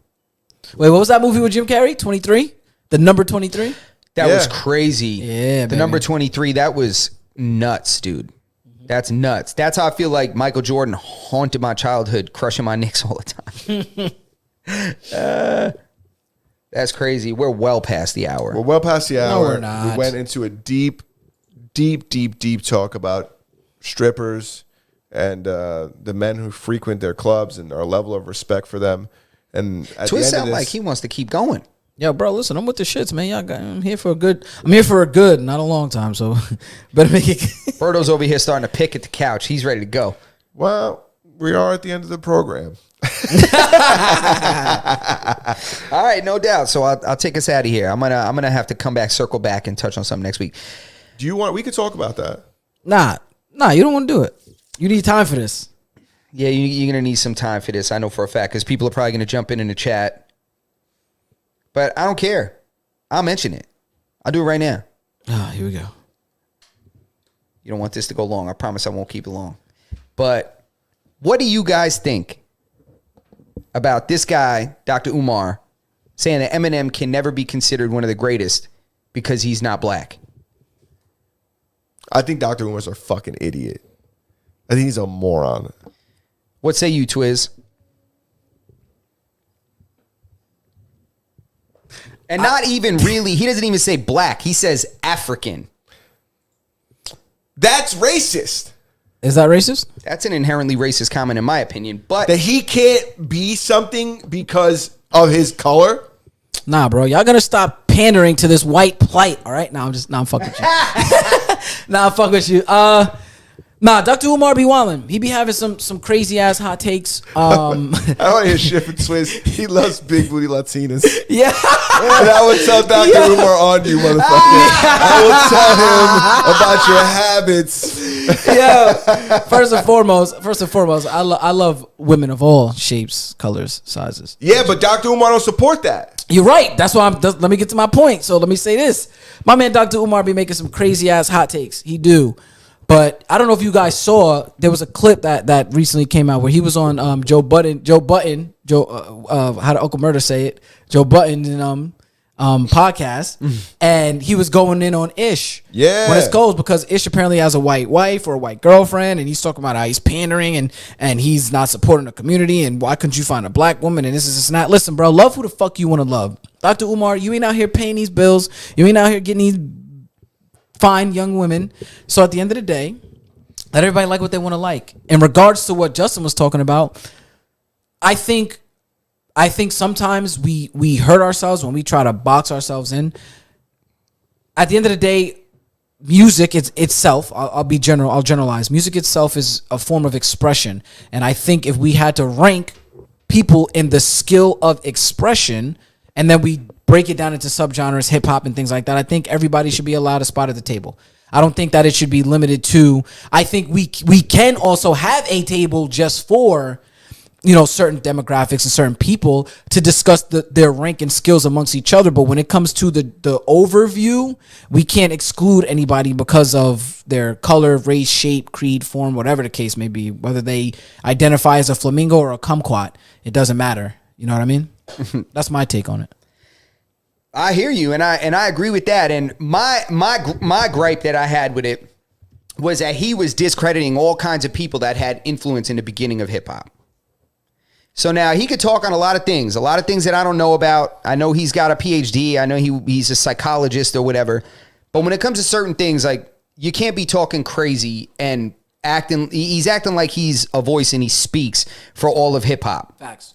Wait, what was that movie with Jim Carrey? 23? The number 23? That Yeah. was crazy. Yeah, the baby. number 23. That was nuts, dude. That's nuts. That's how I feel like Michael Jordan haunted my childhood, crushing my Knicks all the time. That's crazy. We're well past the hour. We're well past the No, hour. we're not. We went into a deep talk about strippers and the men who frequent their clubs and our level of respect for them. And at Twist the end of sound this, like he wants to keep going. Yo, bro, listen, I'm with the shits, man. I'm here for a good, not a long time, so better make it. Berto's over here starting to pick at the couch. He's ready to go. well, we are at the end of the program. All right, no doubt. So I'll take us out of here. I'm gonna have to come back, circle back, and touch on something next week. Do you want? We could talk about that. Nah, you don't want to do it. You need time for this. Yeah, you're gonna need some time for this. I know for a fact because people are probably gonna jump in the chat. But I don't care. I'll mention it. I'll do it right now. Ah, here we go. You don't want this to go long. I promise I won't keep it long. But what do you guys think about this guy, Dr. Umar, saying that Eminem can never be considered one of the greatest because he's not black. I think Dr. Umar's a fucking idiot. I think he's a moron. What say you, Twiz? And not even really, he doesn't even say black. He says African. That's racist. Is that racist? That's an inherently racist comment in my opinion. But That he can't be something because of his color. Nah, bro. Y'all gotta stop pandering to this white plight. All right. I'm fucking with you. I'm fucking with you. Dr. Umar be wildin'. He be having some crazy ass hot takes. I don't want to hear shit from Swizz. He loves big booty Latinas. Yeah. And I would tell Dr. Umar on you, motherfucker. I will tell him about your habits. Yeah. First and foremost, I love women of all shapes, colors, sizes. Yeah, but Dr. Umar don't support that. You're right. That's why let me get to my point. So let me say this. My man Dr. Umar be making some crazy ass hot takes. He do. But I don't know if you guys saw, there was a clip that recently came out where he was on Joe Budden, how did Uncle Murder say it? Joe Budden podcast, and he was going in on Ish. Yeah. When it goes, because Ish apparently has a white wife or a white girlfriend, and he's talking about how he's pandering and he's not supporting the community, and why couldn't you find a black woman, and this and that. Listen, bro, love who the fuck you want to love. Dr. Umar, you ain't out here paying these bills. You ain't out here getting these fine young women. So at the end of the day, let everybody like what they want to like. In regards to what Justin was talking about, I think sometimes we hurt ourselves when we try to box ourselves in. At the end of the day, music itself, I'll generalize. Music itself is a form of expression. And I think if we had to rank people in the skill of expression, and then we break it down into subgenres, hip hop and things like that, I think everybody should be allowed a spot at the table. I don't think that it should be limited to, I think we can also have a table just for, certain demographics and certain people to discuss their rank and skills amongst each other. But when it comes to the overview, we can't exclude anybody because of their color, race, shape, creed, form, whatever the case may be, whether they identify as a flamingo or a kumquat. It doesn't matter. You know what I mean? That's my take on it. I hear you, and I agree with that. And my gripe that I had with it was that he was discrediting all kinds of people that had influence in the beginning of hip hop. So now he could talk on a lot of things that I don't know about. I know he's got a PhD. I know he's a psychologist or whatever. But when it comes to certain things, like, you can't be talking crazy and he's acting like he's a voice and he speaks for all of hip hop. Facts.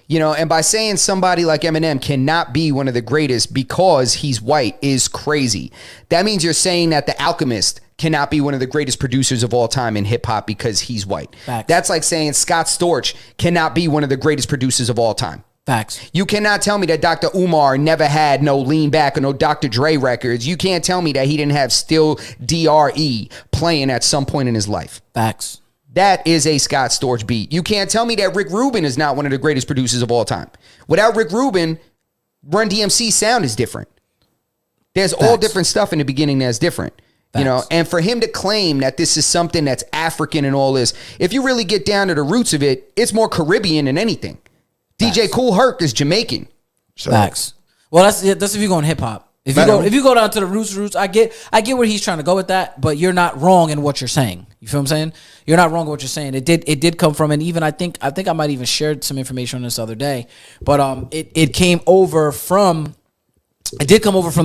And by saying somebody like Eminem cannot be one of the greatest because he's white is crazy. That means you're saying that The Alchemist cannot be one of the greatest producers of all time in hip hop because he's white. Facts. That's like saying Scott Storch cannot be one of the greatest producers of all time. Facts. You cannot tell me that Dr. Umar never had no Lean Back or no Dr. Dre records. You can't tell me that he didn't have Still DRE playing at some point in his life. Facts. That is a Scott Storch beat. You can't tell me that Rick Rubin is not one of the greatest producers of all time. Without Rick Rubin, Run DMC's sound is different. There's all different stuff in the beginning that's different. And for him to claim that this is something that's African and all this, if you really get down to the roots of it, it's more Caribbean than anything. Facts. DJ Kool Herc is Jamaican. So, Facts. Well, that's if you go in hip hop. If you go down to the roots, I get where he's trying to go with that, but you're not wrong in what you're saying. You feel what I'm saying? You're not wrong in what you're saying. It did come from, and even I think I might even shared some information on this the other day, but it did come over from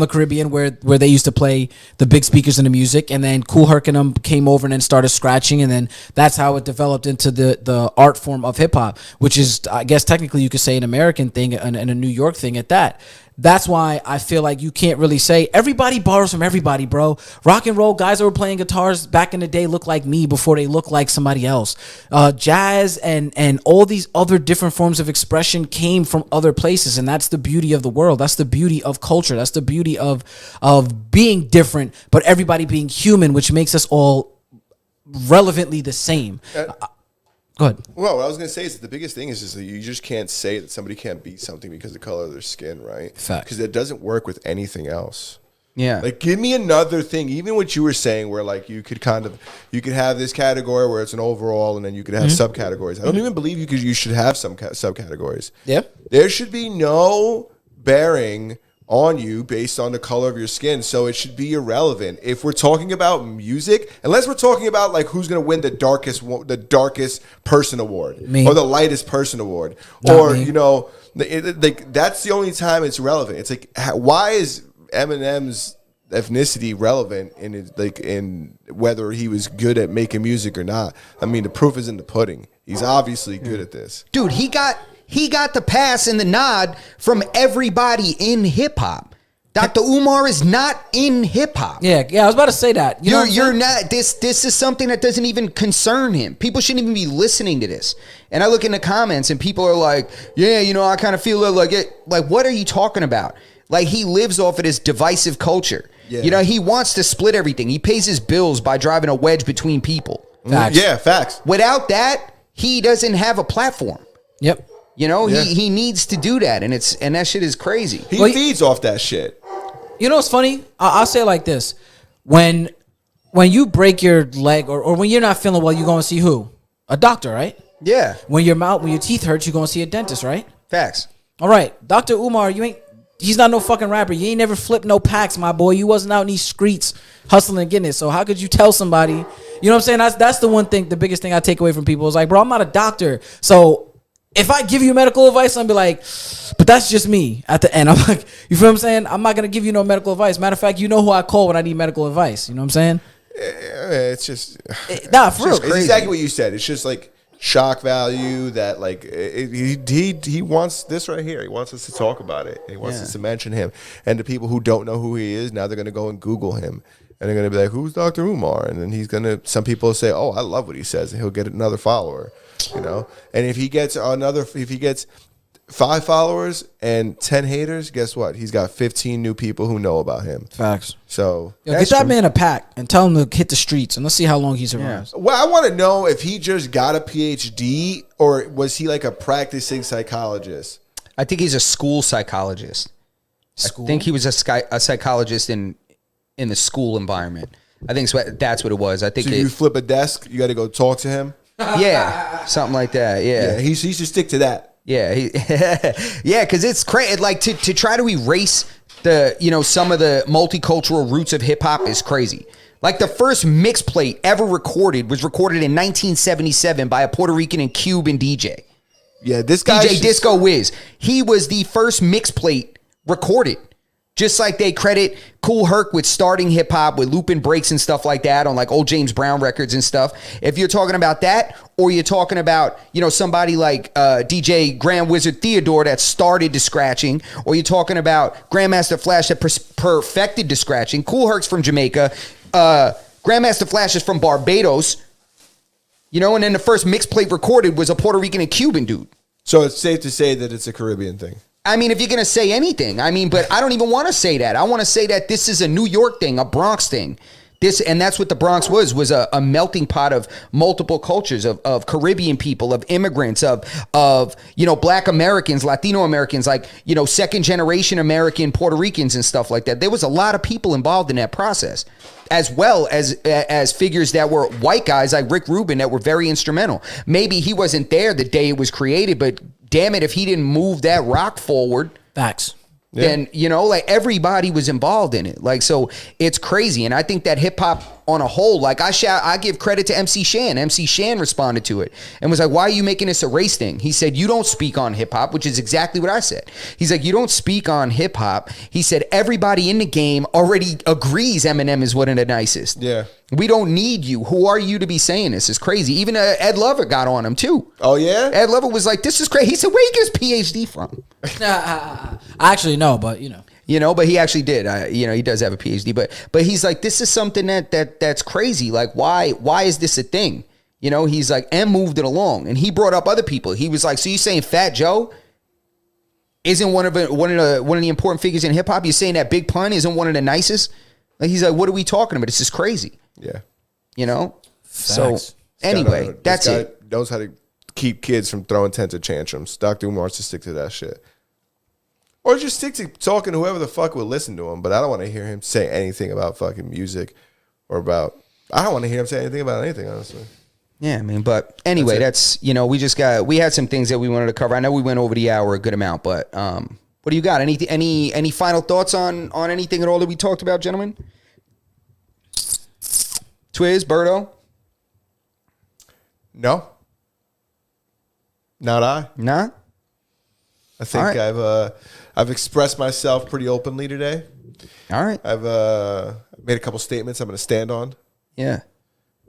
the Caribbean where they used to play the big speakers in the music, and then Kool Herc and them came over and then started scratching, and then that's how it developed into the art form of hip hop, which is, I guess technically you could say, an American thing and a New York thing at that. That's why I feel like you can't really say everybody borrows from everybody, bro. Rock and roll guys that were playing guitars back in the day look like me before they look like somebody else. Jazz and all these other different forms of expression came from other places, and that's the beauty of the world. That's the beauty of culture. That's the beauty of being different, but everybody being human, which makes us all relevantly the same. Go ahead. Well, what I was going to say is that the biggest thing is just that you just can't say that somebody can't be something because of the color of their skin, right? Fact. Because it doesn't work with anything else. Yeah. Like, give me another thing. Even what you were saying, where like you could have this category where it's an overall, and then you could have subcategories. I don't even believe you should have some subcategories. Yeah. There should be no bearing on you based on the color of your skin, so it should be irrelevant. If we're talking about music, unless we're talking about like who's gonna win the darkest person award Me. or the lightest person award, Not or me. you know, like that's the only time it's relevant. It's like why is Eminem's ethnicity relevant in it, like in whether he was good at making music or not? I mean, the proof is in the pudding. He's obviously good at this. Dude, he got the pass and the nod from everybody in hip hop. Dr. Umar is not in hip hop. Yeah, I was about to say that. You know what I'm You're saying? not. This is something that doesn't even concern him. People shouldn't even be listening to this. And I look in the comments and people are like, "Yeah, you know, I kind of feel like it." Like, what are you talking about? Like, he lives off of this divisive culture. Yeah. You know, he wants to split everything. He pays his bills by driving a wedge between people. Facts. Yeah, facts. Without that, he doesn't have a platform. Yep. You know, Yeah. he needs to do that, and that shit is crazy. He Well, feeds off that shit. You know what's funny? I'll say it like this: when you break your leg or when you're not feeling well, you go and see who? A doctor, right? Yeah, When your teeth hurt, you go and see a dentist, right? facts. All right, Dr. Umar, he's not no fucking rapper. You ain't never flipped no packs, my boy. You wasn't out in these streets hustling and getting it. So how could you tell somebody? You know what I'm saying? That's the one thing, the biggest thing I take away from people is like, bro, I'm not a doctor. So if I give you medical advice, I'll be like, but that's just me at the end. I'm like, you feel what I'm saying? I'm not going to give you no medical advice. Matter of fact, you know who I call when I need medical advice. You know what I'm saying? It's just Nah, for real. it's exactly what you said. It's just like shock value that like he wants this right here. He wants us to talk about it. He wants us to mention him. And the people who don't know who he is, now they're going to go and Google him. And they're going to be like, who's Dr. Umar? And then he's going to, some people say, oh, I love what he says. And he'll get another follower, you know? And if he gets 5 followers and 10 haters, guess what? He's got 15 new people who know about him. Facts. So Yo, get that man a pack and tell him to hit the streets and let's see how long he survives. well, I want to know if he just got a PhD or was he like a practicing psychologist? I think he's a school psychologist. School? I think he was a psychologist in the school environment. I think that's what it was. I think So you flip a desk, you got to go talk to him. yeah, something like that. Yeah, Yeah, he should stick to that. yeah, yeah. Because it's crazy. Like to try to erase the some of the multicultural roots of hip hop is crazy. Like the first mix plate ever recorded was recorded in 1977 by a Puerto Rican and Cuban DJ. Yeah, this guy DJ Disco Wiz. He was the first mix plate recorded. Just like they credit Kool Herc with starting hip hop with looping breaks and stuff like that on like old James Brown records and stuff. If you're talking about that, or you're talking about, somebody like DJ Grand Wizard Theodore that started to scratching, or you're talking about Grandmaster Flash that perfected to scratching. Kool Herc's from Jamaica. Grandmaster Flash is from Barbados. And then the first mix plate recorded was a Puerto Rican and Cuban dude. So it's safe to say that it's a Caribbean thing. I mean, if you're going to say anything, but I don't even want to say that. I want to say that this is a New York thing, a Bronx thing. And that's what the Bronx was a melting pot of multiple cultures, of Caribbean people, of immigrants, of Black Americans, Latino Americans, like, second generation American Puerto Ricans and stuff like that. There was a lot of people involved in that process, as well as figures that were white guys like Rick Rubin that were very instrumental. Maybe he wasn't there the day it was created, but damn it, if he didn't move that rock forward, Facts. then like everybody was involved in it. Like, so it's crazy. And I think that hip hop on a whole, like I give credit to MC Shan. MC Shan responded to it and was like, why are you making this a race thing? He said, you don't speak on hip hop, which is exactly what I said. He's like, you don't speak on hip hop. He said, everybody in the game already agrees Eminem is one of the nicest. Yeah. We don't need you. Who are you to be saying this? It's crazy. Even Ed Lover got on him too. Oh, yeah? Ed Lover was like, this is crazy. He said, where you get his PhD from? I actually know, but But he actually did. He does have a PhD. But he's like, this is something that's crazy. Like, why is this a thing? He's like, M moved it along, and he brought up other people. He was like, so you saying Fat Joe isn't one of the important figures in hip hop? You're saying that Big Pun isn't one of the nicest? Like, he's like, what are we talking about? This is crazy. Yeah. So Facts. anyway, This that's guy it. knows how to keep kids from throwing tents and tantrums. Dr. Umar should stick to that shit. Or just stick to talking to whoever the fuck would listen to him. But I don't want to hear him say anything about fucking music or about... I don't want to hear him say anything about anything, honestly. Yeah, but anyway, that's we had some things that we wanted to cover. I know we went over the hour a good amount, but What do you got? Any final thoughts on anything at all that we talked about, gentlemen? Twiz, Berto? No. Not I. Nah? I think All right. I've expressed myself pretty openly today. All right. I've made a couple statements I'm going to stand on, Yeah.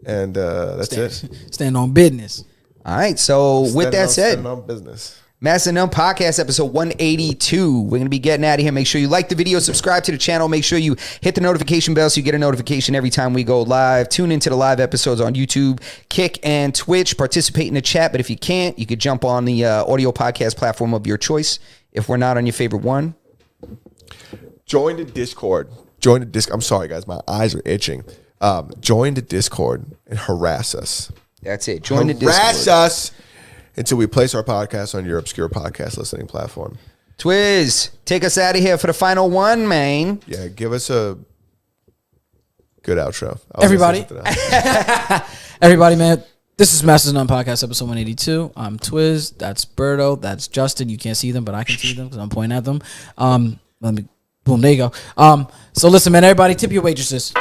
and that's it. Stand on business. All right. So with that said, standing on business. Master Numb Podcast, episode 182. We're going to be getting out of here. Make sure you like the video, subscribe to the channel. Make sure you hit the notification bell so you get a notification every time we go live. Tune into the live episodes on YouTube, Kick, and Twitch. Participate in the chat, but if you can't, you could jump on the audio podcast platform of your choice if we're not on your favorite one. Join the Discord. I'm sorry, guys. My eyes are itching. Join the Discord and harass us. That's it. Join the Harass Discord. us until we place our podcast on your obscure podcast listening platform. Twiz, take us out of here for the final one, man. Yeah, give us a good outro. Everybody. Everybody, man. This is Masters None Podcast, episode 182. I'm Twiz. That's Berto. That's Justin. You can't see them, but I can see them because I'm pointing at them. Let me. Boom. There you go. So listen, man. Everybody, tip your waitresses.